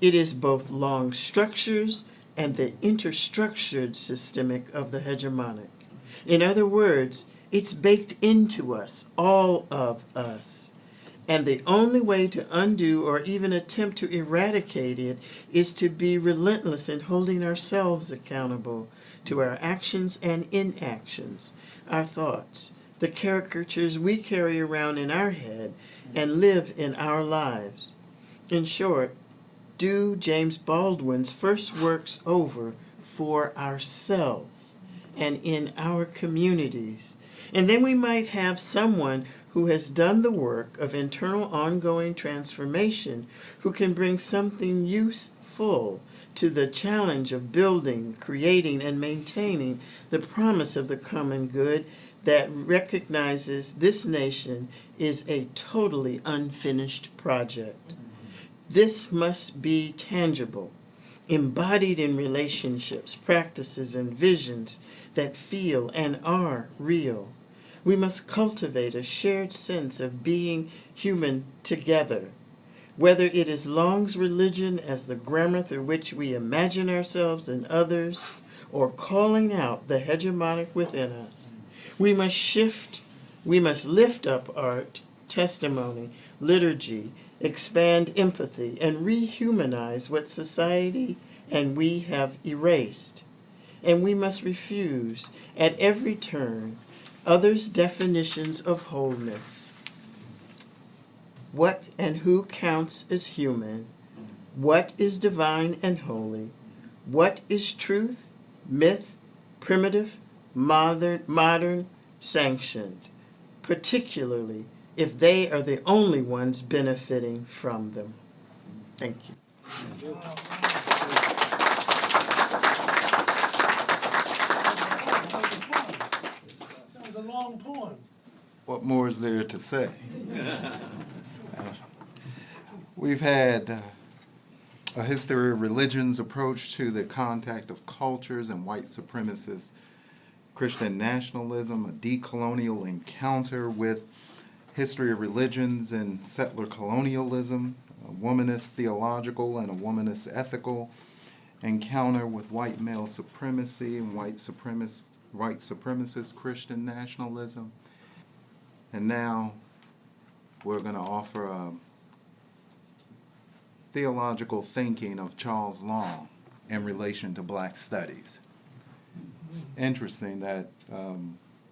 It is both long structures and the interstructured systemic of the hegemonic. In other words, it's baked into us, all of us. And the only way to undo or even attempt to eradicate it is to be relentless in holding ourselves accountable to our actions and inactions, our thoughts, the caricatures we carry around in our head and live in our lives. In short, do James Baldwin's first works over for ourselves and in our communities. And then we might have someone who has done the work of internal ongoing transformation who can bring something useful to the challenge of building, creating, and maintaining the promise of the common good that recognizes this nation is a totally unfinished project. This must be tangible, embodied in relationships, practices, and visions that feel and are real. We must cultivate a shared sense of being human together, whether it is Long's religion as the grammar through which we imagine ourselves and others, or calling out the hegemonic within us. We must lift up art, testimony, liturgy, expand empathy, and rehumanize what society and we have erased. And we must refuse, at every turn, others' definitions of wholeness. What and who counts as human? What is divine and holy? What is truth, myth, primitive, modern, sanctioned, particularly if they are the only ones benefiting from them? Thank you. That was a long poem. What more is there to say? We've had a history of religions approach to the contact of cultures and white supremacist Christian nationalism, a decolonial encounter with history of religions and settler colonialism, a womanist theological and a womanist ethical encounter with white male supremacy and white supremacist Christian nationalism. And now we're going to offer a theological thinking of Charles Long in relation to black studies. It's interesting that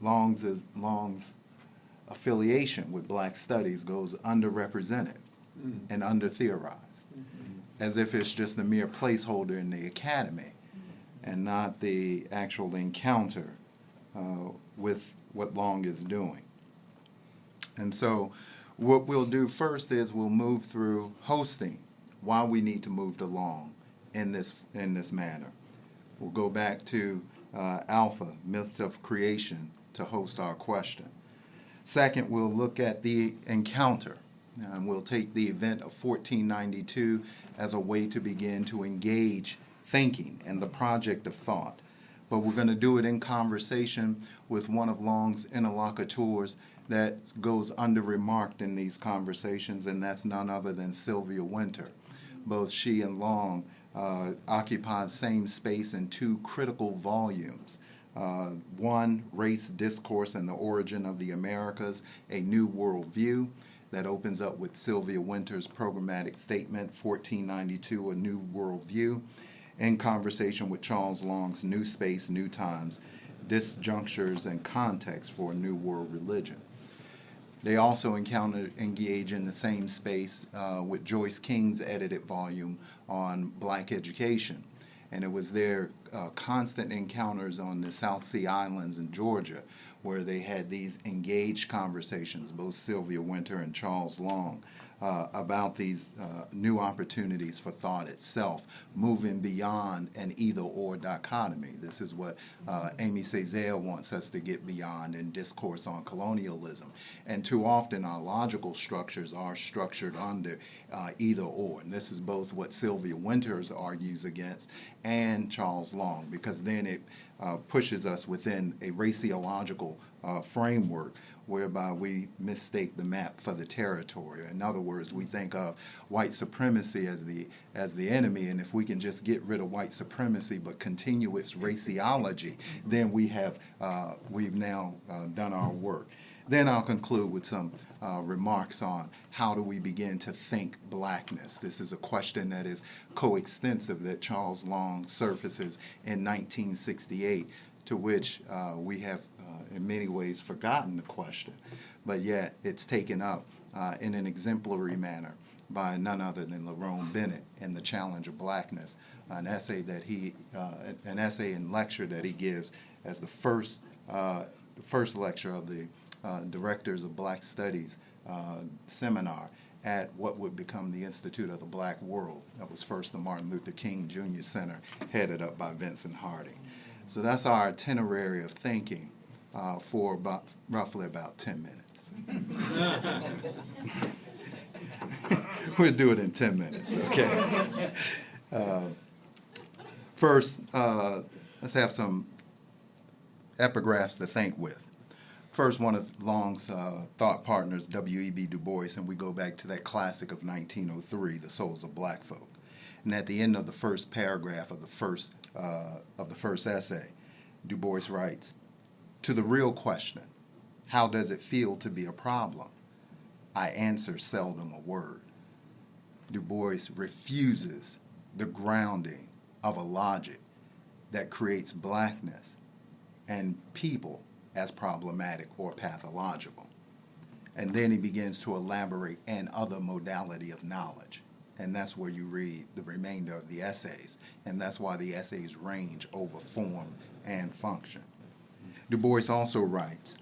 Long's affiliation with black studies goes underrepresented and under-theorized, as if it's just a mere placeholder in the academy and not the actual encounter with what Long is doing. And so what we'll do first is we'll move through hosting why we need to move along in this manner. We'll go back to Alpha, Myths of Creation, to host our question. Second, we'll look at the encounter, and we'll take the event of 1492 as a way to begin to engage thinking and the project of thought. But we're going to do it in conversation with one of Long's interlocutors that goes under-remarked in these conversations, and that's none other than Sylvia Wynter. Both she and Long occupy the same space in two critical volumes. One, Race, Discourse, and the Origin of the Americas, A New World View, that opens up with Sylvia Wynter's programmatic statement, 1492, A New World View, in conversation with Charles Long's New Space, New Times, Disjunctures and Context for a New World Religion. They also engage in the same space with Joyce King's edited volume on black education. And it was their constant encounters on the South Sea Islands in Georgia where they had these engaged conversations, both Sylvia Wynter and Charles Long, about these new opportunities for thought itself, moving beyond an either-or dichotomy. This is what Amy Césaire wants us to get beyond in Discourse on Colonialism. And too often our logical structures are structured under either-or. And this is both what Sylvia Wynter argues against and Charles Long, because then it pushes us within a raciological framework whereby we mistake the map for the territory. In other words, we think of white supremacy as the enemy, and if we can just get rid of white supremacy but continue its raciology, then we've now done our work. Then I'll conclude with some remarks on how do we begin to think blackness. This is a question that is coextensive that Charles Long surfaces in 1968, to which we have in many ways forgotten the question, but yet it's taken up in an exemplary manner by none other than Lerone Bennett in The Challenge of Blackness, an essay and lecture that he gives as the first lecture of the Directors of Black Studies seminar at what would become the Institute of the Black World. That was first the Martin Luther King Jr. Center, headed up by Vincent Harding. So that's our itinerary of thinking for roughly about 10 minutes. We'll do it in 10 minutes, okay? First, let's have some epigraphs to think with. First, one of Long's thought partners, W.E.B. Du Bois, and we go back to that classic of 1903, The Souls of Black Folk. And at the end of the first paragraph of the first essay, Du Bois writes, "To the real question, how does it feel to be a problem? I answer seldom a word." Du Bois refuses the grounding of a logic that creates blackness and people as problematic or pathological. And then he begins to elaborate an other modality of knowledge. And that's where you read the remainder of the essays. And that's why the essays range over form and function. Du Bois also writes,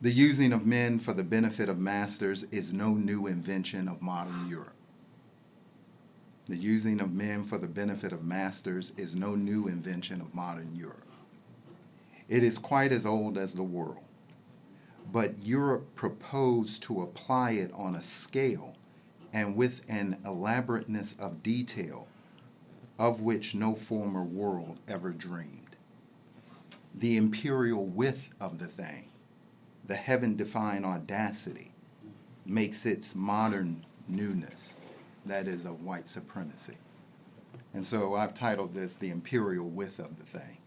"The using of men for the benefit of masters is no new invention of modern Europe. The using of men for the benefit of masters is no new invention of modern Europe. It is quite as old as the world, but Europe proposed to apply it on a scale and with an elaborateness of detail of which no former world ever dreamed. The imperial width of the thing, the heaven-defying audacity, makes its modern newness, that is of white supremacy." And so I've titled this The Imperial Width of the Thing,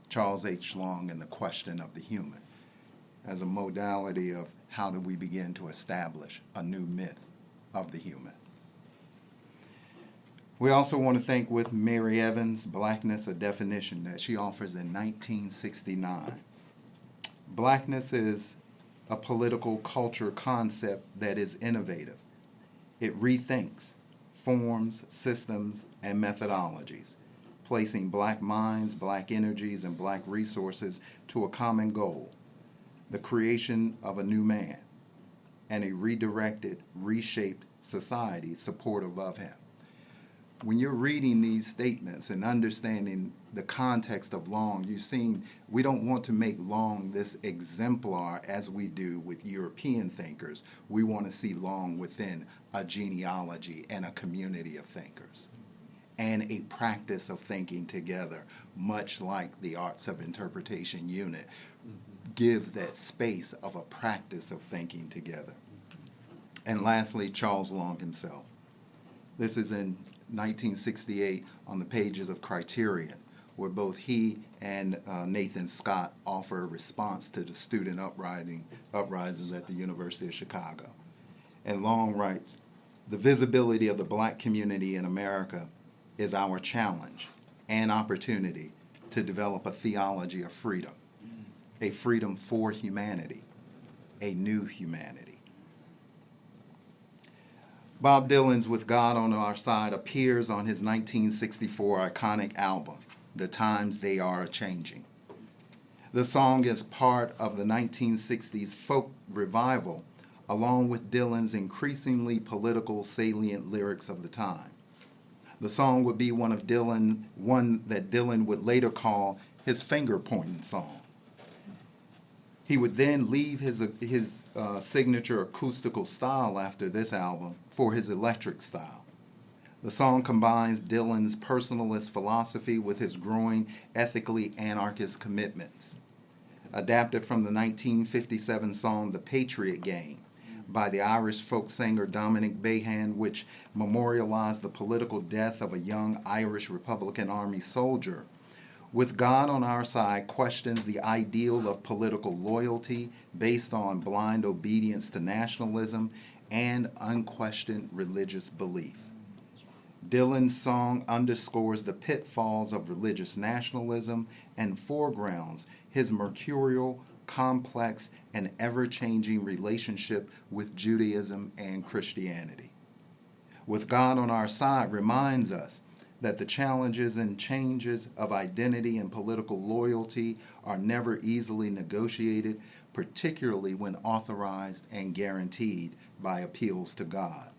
Charles H. Long and the Question of the Human, as a modality of how do we begin to establish a new myth of the human. We also want to think with Mary Evans, Blackness, a definition that she offers in 1969. Blackness is a political culture concept that is innovative. It rethinks forms, systems, and methodologies, placing black minds, black energies, and black resources to a common goal, the creation of a new man and a redirected, reshaped society supportive of him. When you're reading these statements and understanding the context of Long, you've seen we don't want to make Long this exemplar as we do with European thinkers. We want to see Long within a genealogy and a community of thinkers and a practice of thinking together, much like the Arts of Interpretation unit gives that space of a practice of thinking together. And lastly, Charles Long himself. This is in 1968 on the pages of Criterion, where both he and Nathan Scott offer a response to the student uprisings at the University of Chicago. And Long writes, "The visibility of the black community in America is our challenge and opportunity to develop a theology of freedom, a freedom for humanity, a new humanity." Bob Dylan's With God on Our Side appears on his 1964 iconic album, The Times They Are A-Changing. The song is part of the 1960s folk revival, along with Dylan's increasingly political, salient lyrics of the time. The song would be one that Dylan would later call his finger-pointing song. He would then leave his signature acoustical style after this album for his electric style. The song combines Dylan's personalist philosophy with his growing ethically anarchist commitments. adapted from the 1957 song The Patriot Game by the Irish folk singer Dominic Behan, which memorialized the political death of a young Irish Republican Army soldier. With God on Our Side questions the ideal of political loyalty based on blind obedience to nationalism and unquestioned religious belief. Dylan's song underscores the pitfalls of religious nationalism and foregrounds his mercurial, complex, and ever-changing relationship with Judaism and Christianity. With God on Our Side reminds us that the challenges and changes of identity and political loyalty are never easily negotiated, particularly when authorized and guaranteed by appeals to God.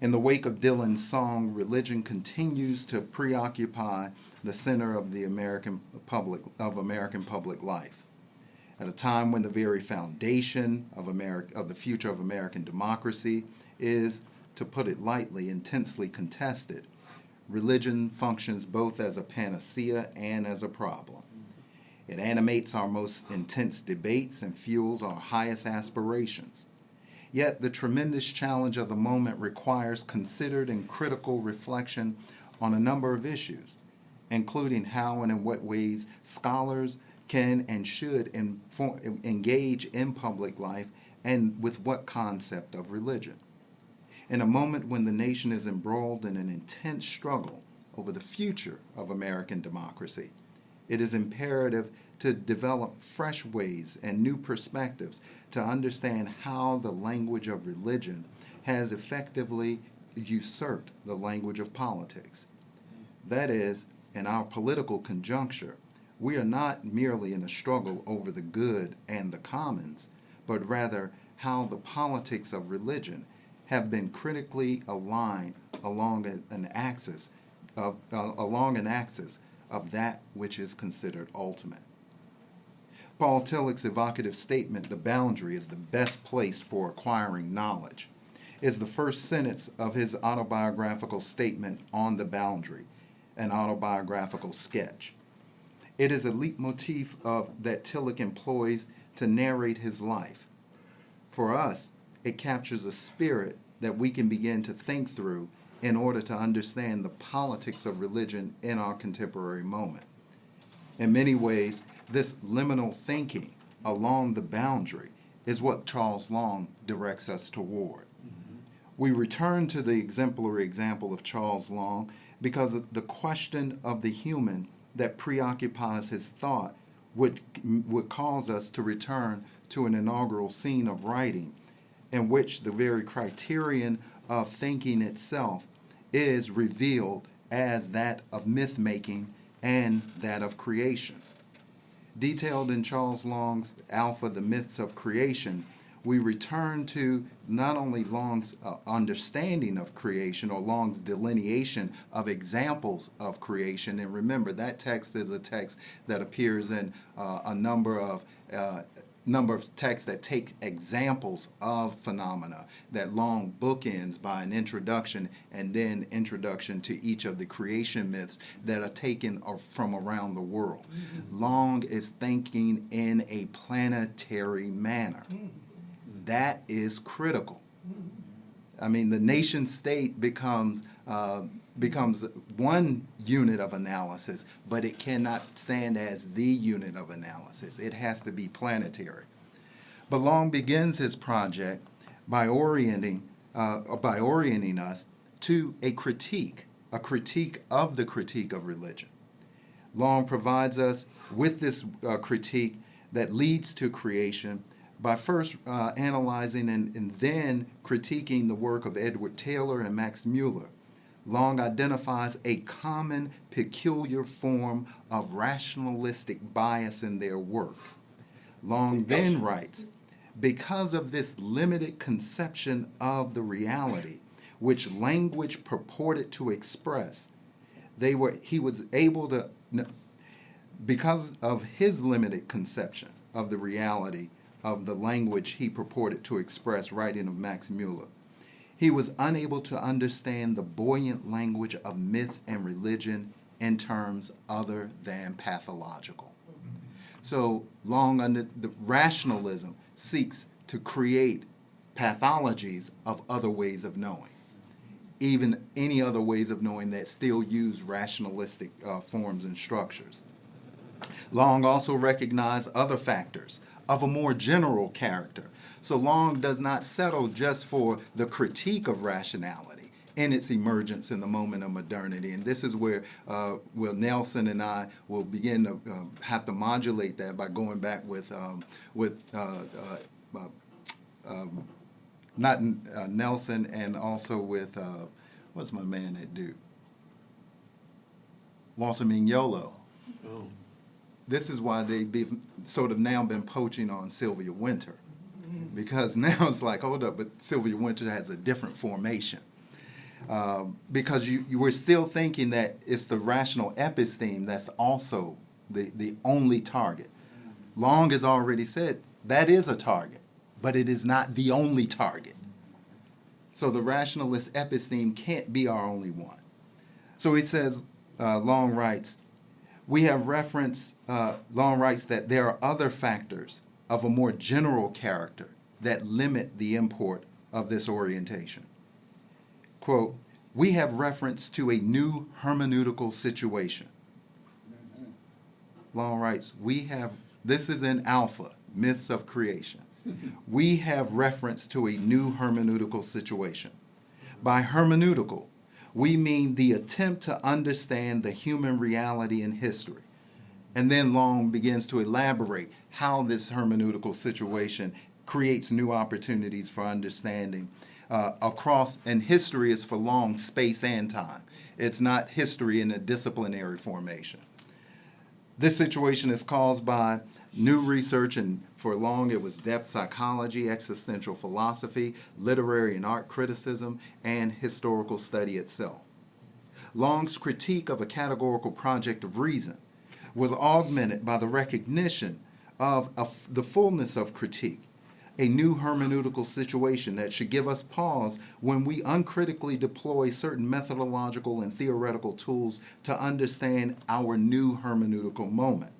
In the wake of Dylan's song, religion continues to preoccupy the center of the American public life. At a time when the very foundation of the future of American democracy is, to put it lightly, intensely contested, religion functions both as a panacea and as a problem. It animates our most intense debates and fuels our highest aspirations. Yet the tremendous challenge of the moment requires considered and critical reflection on a number of issues, including how and in what ways scholars can and should engage in public life and with what concept of religion. In a moment when the nation is embroiled in an intense struggle over the future of American democracy, it is imperative to develop fresh ways and new perspectives to understand how the language of religion has effectively usurped the language of politics. That is, in our political conjuncture, we are not merely in a struggle over the good and the commons, but rather how the politics of religion have been critically aligned along an axis of that which is considered ultimate. Paul Tillich's evocative statement, "The boundary is the best place for acquiring knowledge," is the first sentence of his autobiographical statement On the Boundary, an autobiographical sketch. It is a leitmotif that Tillich employs to narrate his life. For us, it captures a spirit that we can begin to think through in order to understand the politics of religion in our contemporary moment. In many ways, this liminal thinking along the boundary is what Charles Long directs us toward. We return to the exemplary example of Charles Long because the question of the human that preoccupies his thought would cause us to return to an inaugural scene of writing in which the very criterion of thinking itself is revealed as that of myth-making and that of creation. Detailed in Charles Long's Alpha, The Myths of Creation, we return to not only Long's understanding of creation or Long's delineation of examples of creation, and remember that text is a text that appears in a number of texts that take examples of phenomena that Long bookends by an introduction and then introduction to each of the creation myths that are taken from around the world. Long is thinking in a planetary manner. That is critical. I mean, the nation state becomes one unit of analysis, but it cannot stand as the unit of analysis. It has to be planetary. But Long begins his project by orienting us to a critique of the critique of religion. Long provides us with this critique that leads to creation by first analyzing and then critiquing the work of Edward Taylor and Max Muller. Long identifies a common, peculiar form of rationalistic bias in their work. Long then writes, because of this limited conception of the reality which language purported to express, because of his limited conception of the reality of the language he purported to express, writing of Max Muller, he was unable to understand the buoyant language of myth and religion in terms other than pathological. So Long under the rationalism seeks to create pathologies of other ways of knowing, even any other ways of knowing that still use rationalistic forms and structures. Long also recognized other factors of a more general character. So Long does not settle just for the critique of rationality in its emergence in the moment of modernity. And this is where Nelson and I will begin to have to modulate that by going back with not Nelson, and also with, what's my man at Duke? Walter Mignolo. Oh. This is why they've sort of now been poaching on Sylvia Wynter. Because now it's like, hold up, but Sylvia Wynter has a different formation. Because you were still thinking that it's the rational episteme that's also the only target. Long has already said that is a target, but it is not the only target. So the rationalist episteme can't be our only one. So it says, Long writes, Long writes that there are other factors of a more general character that limit the import of this orientation. Quote, we have reference to a new hermeneutical situation. Long writes, this is in Alpha, Myths of Creation. We have reference to a new hermeneutical situation. By hermeneutical, we mean the attempt to understand the human reality and history. And then Long begins to elaborate how this hermeneutical situation creates new opportunities for understanding across, and history is for Long space and time. It's not history in a disciplinary formation. This situation is caused by new research, and for Long it was depth psychology, existential philosophy, literary and art criticism, and historical study itself. Long's critique of a categorical project of reason was augmented by the recognition of the fullness of critique, a new hermeneutical situation that should give us pause when we uncritically deploy certain methodological and theoretical tools to understand our new hermeneutical moment.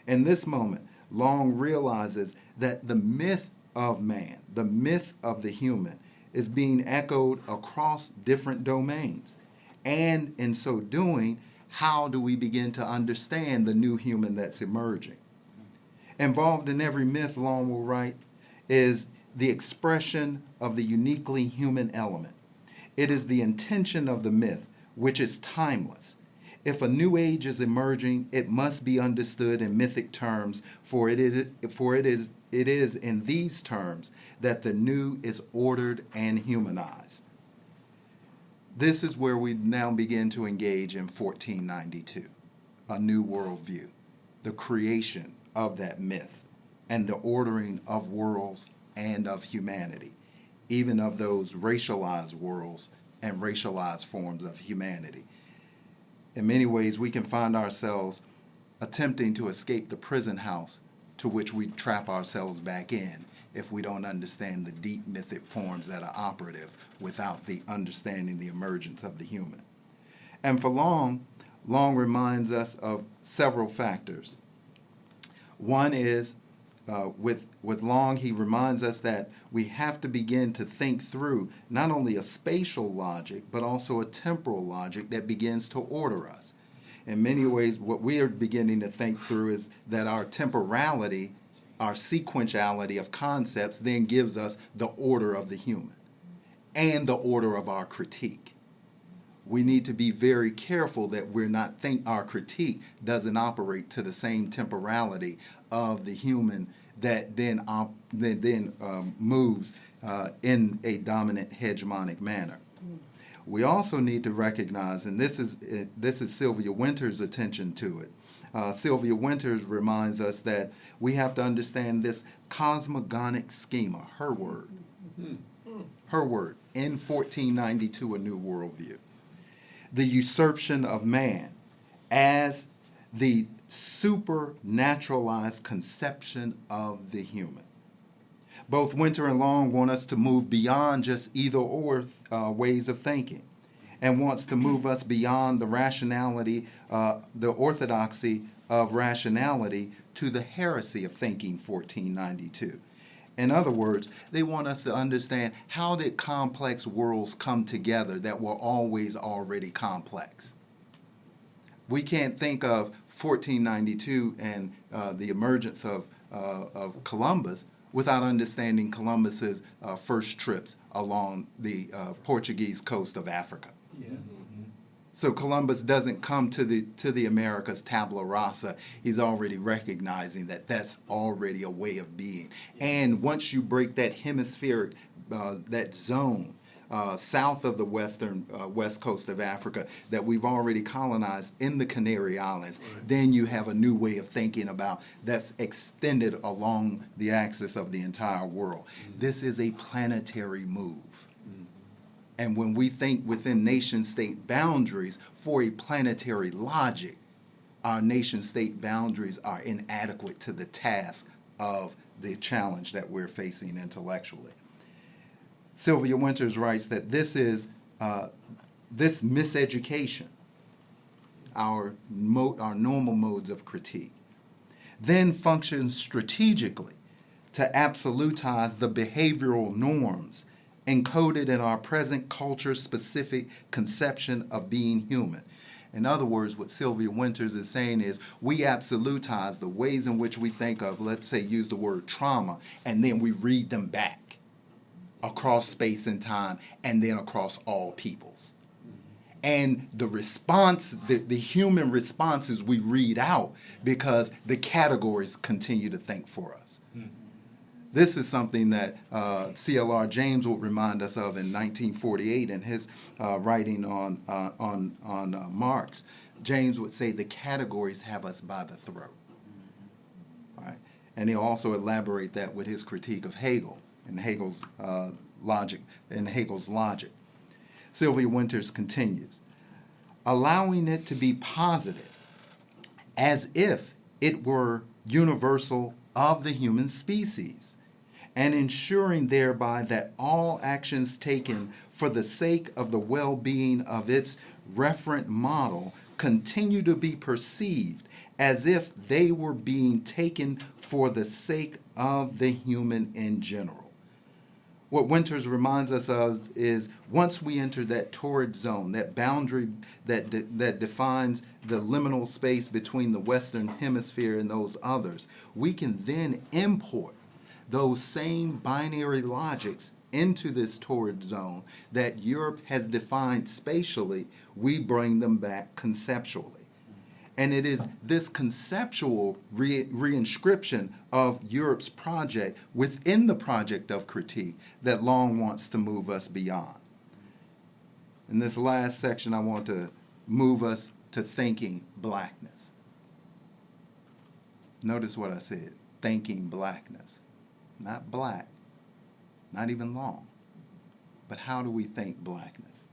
In this moment, Long realizes that the myth of man, the myth of the human, is being echoed across different domains. And in so doing, how do we begin to understand the new human that's emerging? Involved in every myth, Long will write, is the expression of the uniquely human element. It is the intention of the myth, which is timeless. If a new age is emerging, it must be understood in mythic terms, for it is in these terms that the new is ordered and humanized. This is where we now begin to engage in 1492, a new worldview, the creation of that myth, and the ordering of worlds and of humanity, even of those racialized worlds and racialized forms of humanity. In many ways, we can find ourselves attempting to escape the prison house to which we trap ourselves back in if we don't understand the deep mythic forms that are operative without the understanding the emergence of the human. And for Long reminds us of several factors. One is, with Long, he reminds us that we have to begin to think through not only a spatial logic, but also a temporal logic that begins to order us. In many ways, what we are beginning to think through is that our temporality, our sequentiality of concepts, then gives us the order of the human and the order of our critique. We need to be very careful that we're not our critique doesn't operate to the same temporality of the human that then moves in a dominant hegemonic manner. We also need to recognize, and this is Sylvia Wynter's attention to it. Sylvia Wynter reminds us that we have to understand this cosmogonic schema, her word, in 1492, A New Worldview. The usurpation of man as the supernaturalized conception of the human. Both Wynter and Long want us to move beyond just either-or ways of thinking and wants to move us beyond the rationality, the orthodoxy of rationality, to the heresy of thinking 1492. In other words, they want us to understand, how did complex worlds come together that were always already complex? We can't think of 1492 and the emergence of Columbus without understanding Columbus's first trips along the Portuguese coast of Africa. Yeah. So Columbus doesn't come to the Americas tabula rasa. He's already recognizing that that's already a way of being. And once you break that hemispheric, that zone south of the west coast of Africa that we've already colonized in the Canary Islands, then you have a new way of thinking about that's extended along the axis of the entire world. This is a planetary move. And when we think within nation-state boundaries for a planetary logic, our nation-state boundaries are inadequate to the task of the challenge that we're facing intellectually. Sylvia Winters writes that this is this miseducation, our normal modes of critique, then functions strategically to absolutize the behavioral norms encoded in our present culture-specific conception of being human. In other words, what Sylvia Winters is saying is we absolutize the ways in which we think of, let's say, use the word trauma, and then we read them back across space and time, and then across all peoples. And the response, the human responses we read out because the categories continue to think for us. This is something that C.L.R. James would remind us of in 1948 in his writing on Marx. James would say the categories have us by the throat. All right? And he'll also elaborate that with his critique of Hegel and Hegel's logic. Sylvia Winters continues, allowing it to be posited as if it were universal of the human species, and ensuring thereby that all actions taken for the sake of the well-being of its referent model continue to be perceived as if they were being taken for the sake of the human in general. What Winters reminds us of is once we enter that torrid zone, that boundary that defines the liminal space between the Western Hemisphere and those others, we can then import those same binary logics into this torrid zone that Europe has defined spatially. We bring them back conceptually. And it is this conceptual reinscription of Europe's project within the project of critique that Long wants to move us beyond. In this last section, I want to move us to thinking blackness. Notice what I said, thinking blackness. Not black, not even Long, but how do we think blackness?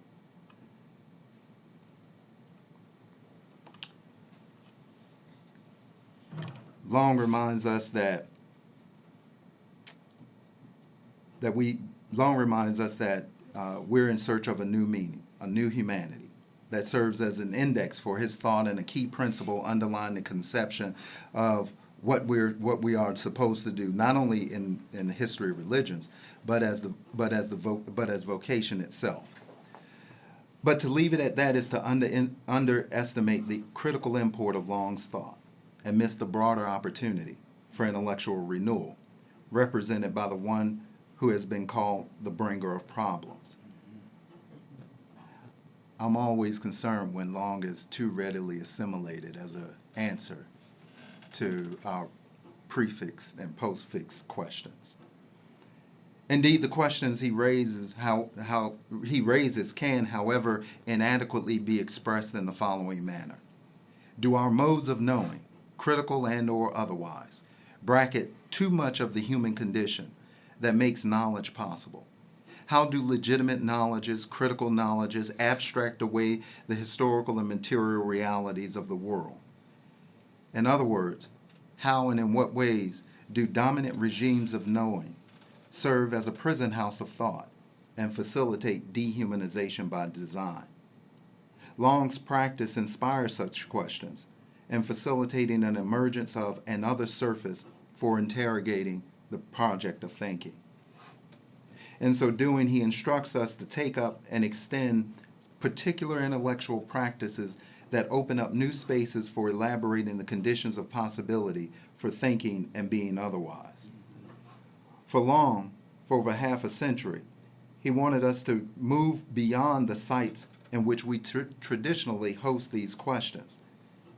Long reminds us that we're in search of a new meaning, a new humanity that serves as an index for his thought and a key principle underlying the conception of what we are supposed to do, not only in the history of religions, but as vocation itself. But to leave it at that is to underestimate the critical import of Long's thought and miss the broader opportunity for intellectual renewal, represented by the one who has been called the bringer of problems. I'm always concerned when Long is too readily assimilated as an answer to our prefix and postfix questions. Indeed, the questions he raises can, however, inadequately be expressed in the following manner. Do our modes of knowing, critical and or otherwise, bracket too much of the human condition that makes knowledge possible? How do legitimate knowledges, critical knowledges, abstract away the historical and material realities of the world? In other words, how and in what ways do dominant regimes of knowing serve as a prison house of thought and facilitate dehumanization by design? Long's practice inspires such questions and facilitating an emergence of another surface for interrogating the project of thinking. In so doing, he instructs us to take up and extend particular intellectual practices that open up new spaces for elaborating the conditions of possibility for thinking and being otherwise. For Long, for over half a century, he wanted us to move beyond the sites in which we traditionally host these questions.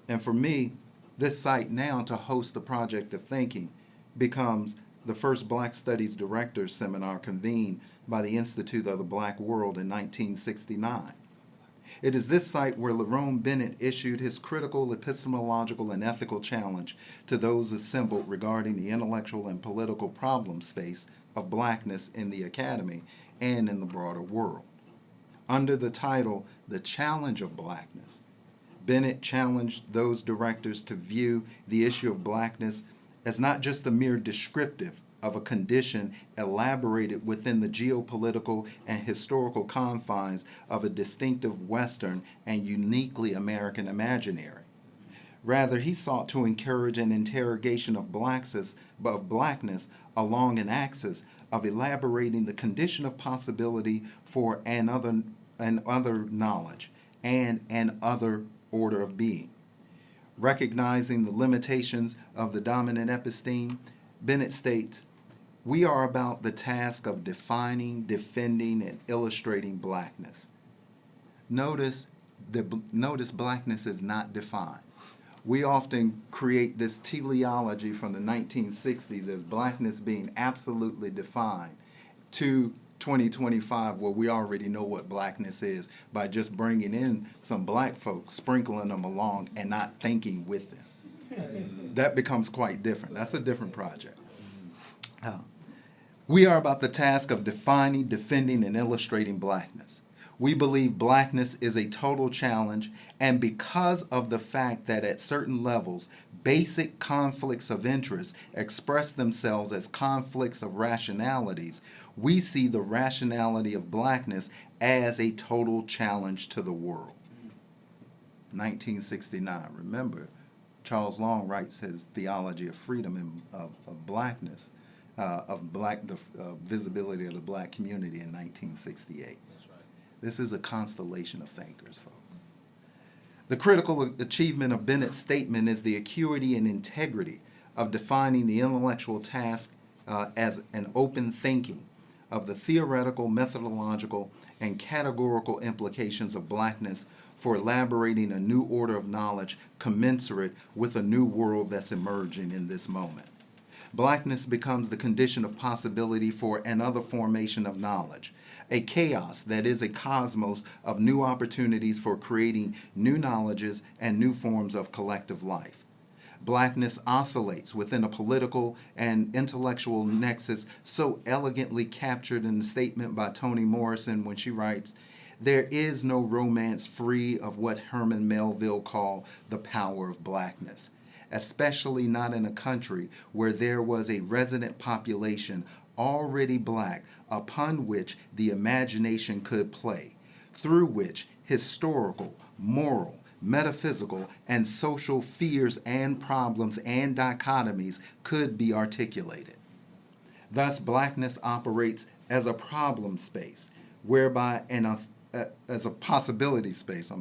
And for me, this site now to host the project of thinking becomes the first Black Studies Directors Seminar convened by the Institute of the Black World in 1969. It is this site where Lerone Bennett issued his critical epistemological and ethical challenge to those assembled regarding the intellectual and political problem space of blackness in the academy and in the broader world. Under the title, The Challenge of Blackness, Bennett challenged those directors to view the issue of blackness as not just a mere descriptive of a condition elaborated within the geopolitical and historical confines of a distinctive Western and uniquely American imaginary. Rather, he sought to encourage an interrogation of blackness along an axis of elaborating the condition of possibility for an other knowledge and an other order of being. Recognizing the limitations of the dominant episteme, Bennett states, "We are about the task of defining, defending, and illustrating blackness." Notice blackness is not defined. We often create this teleology from the 1960s as blackness being absolutely defined to 2025, where we already know what blackness is by just bringing in some black folks, sprinkling them along, and not thinking with them. That becomes quite different. That's a different project. We are about the task of defining, defending, and illustrating blackness. We believe blackness is a total challenge, and because of the fact that at certain levels, basic conflicts of interest express themselves as conflicts of rationalities, we see the rationality of blackness as a total challenge to the world. 1969. Remember, Charles Long writes his Theology of Freedom and of Blackness, the visibility of the black community in 1968. That's right. This is a constellation of thinkers, folks. The critical achievement of Bennett's statement is the acuity and integrity of defining the intellectual task as an open thinking of the theoretical, methodological, and categorical implications of blackness for elaborating a new order of knowledge commensurate with a new world that's emerging in this moment. Blackness becomes the condition of possibility for another formation of knowledge, a chaos that is a cosmos of new opportunities for creating new knowledges and new forms of collective life. Blackness oscillates within a political and intellectual nexus so elegantly captured in the statement by Toni Morrison when she writes, "There is no romance free of what Herman Melville called the power of blackness, especially not in a country where there was a resident population already black upon which the imagination could play, through which historical, moral, metaphysical, and social fears and problems and dichotomies could be articulated." Thus, blackness operates as a problem space, whereby as a possibility space,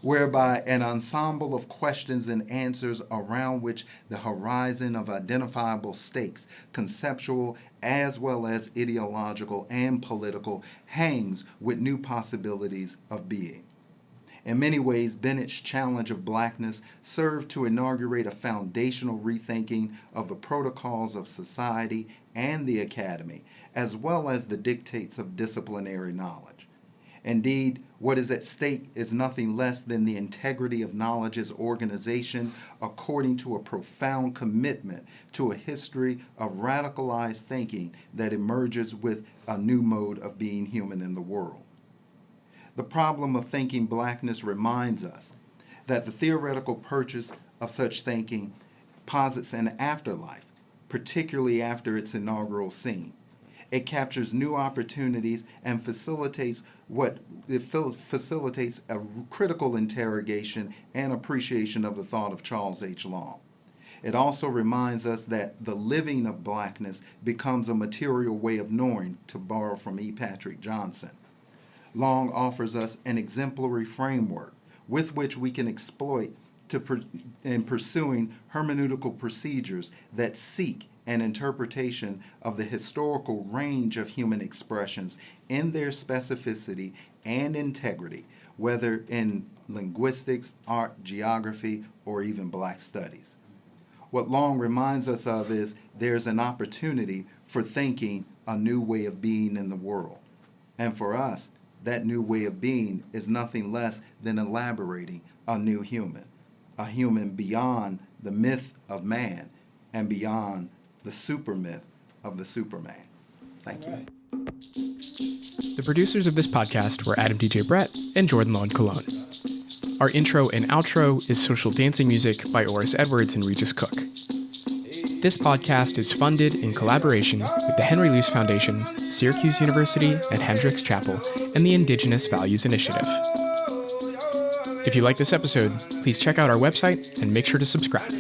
whereby an ensemble of questions and answers around which the horizon of identifiable stakes, conceptual as well as ideological and political, hangs with new possibilities of being. In many ways, Bennett's challenge of blackness served to inaugurate a foundational rethinking of the protocols of society and the academy, as well as the dictates of disciplinary knowledge. Indeed, what is at stake is nothing less than the integrity of knowledge's organization according to a profound commitment to a history of radicalized thinking that emerges with a new mode of being human in the world. The problem of thinking blackness reminds us that the theoretical purchase of such thinking posits an afterlife, particularly after its inaugural scene. It captures new opportunities and facilitates a critical interrogation and appreciation of the thought of Charles H. Long. It also reminds us that the living of blackness becomes a material way of knowing, to borrow from E. Patrick Johnson. Long offers us an exemplary framework with which we can exploit in pursuing hermeneutical procedures that seek an interpretation of the historical range of human expressions in their specificity and integrity, whether in linguistics, art, geography, or even Black studies. What Long reminds us of is there's an opportunity for thinking a new way of being in the world. And for us, that new way of being is nothing less than elaborating a new human, a human beyond the myth of man and beyond the super myth of the Superman. Thank you. The producers of this podcast were Adam DJ Brett and Jordan Lawn Cologne. Our intro and outro is Social Dancing Music by Oris Edwards and Regis Cook. This podcast is funded in collaboration with the Henry Luce Foundation, Syracuse University, and Hendricks Chapel, and the Indigenous Values Initiative. If you like this episode, please check out our website and make sure to subscribe.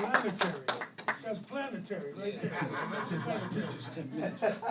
Planetary. That's planetary right there. That's planetary.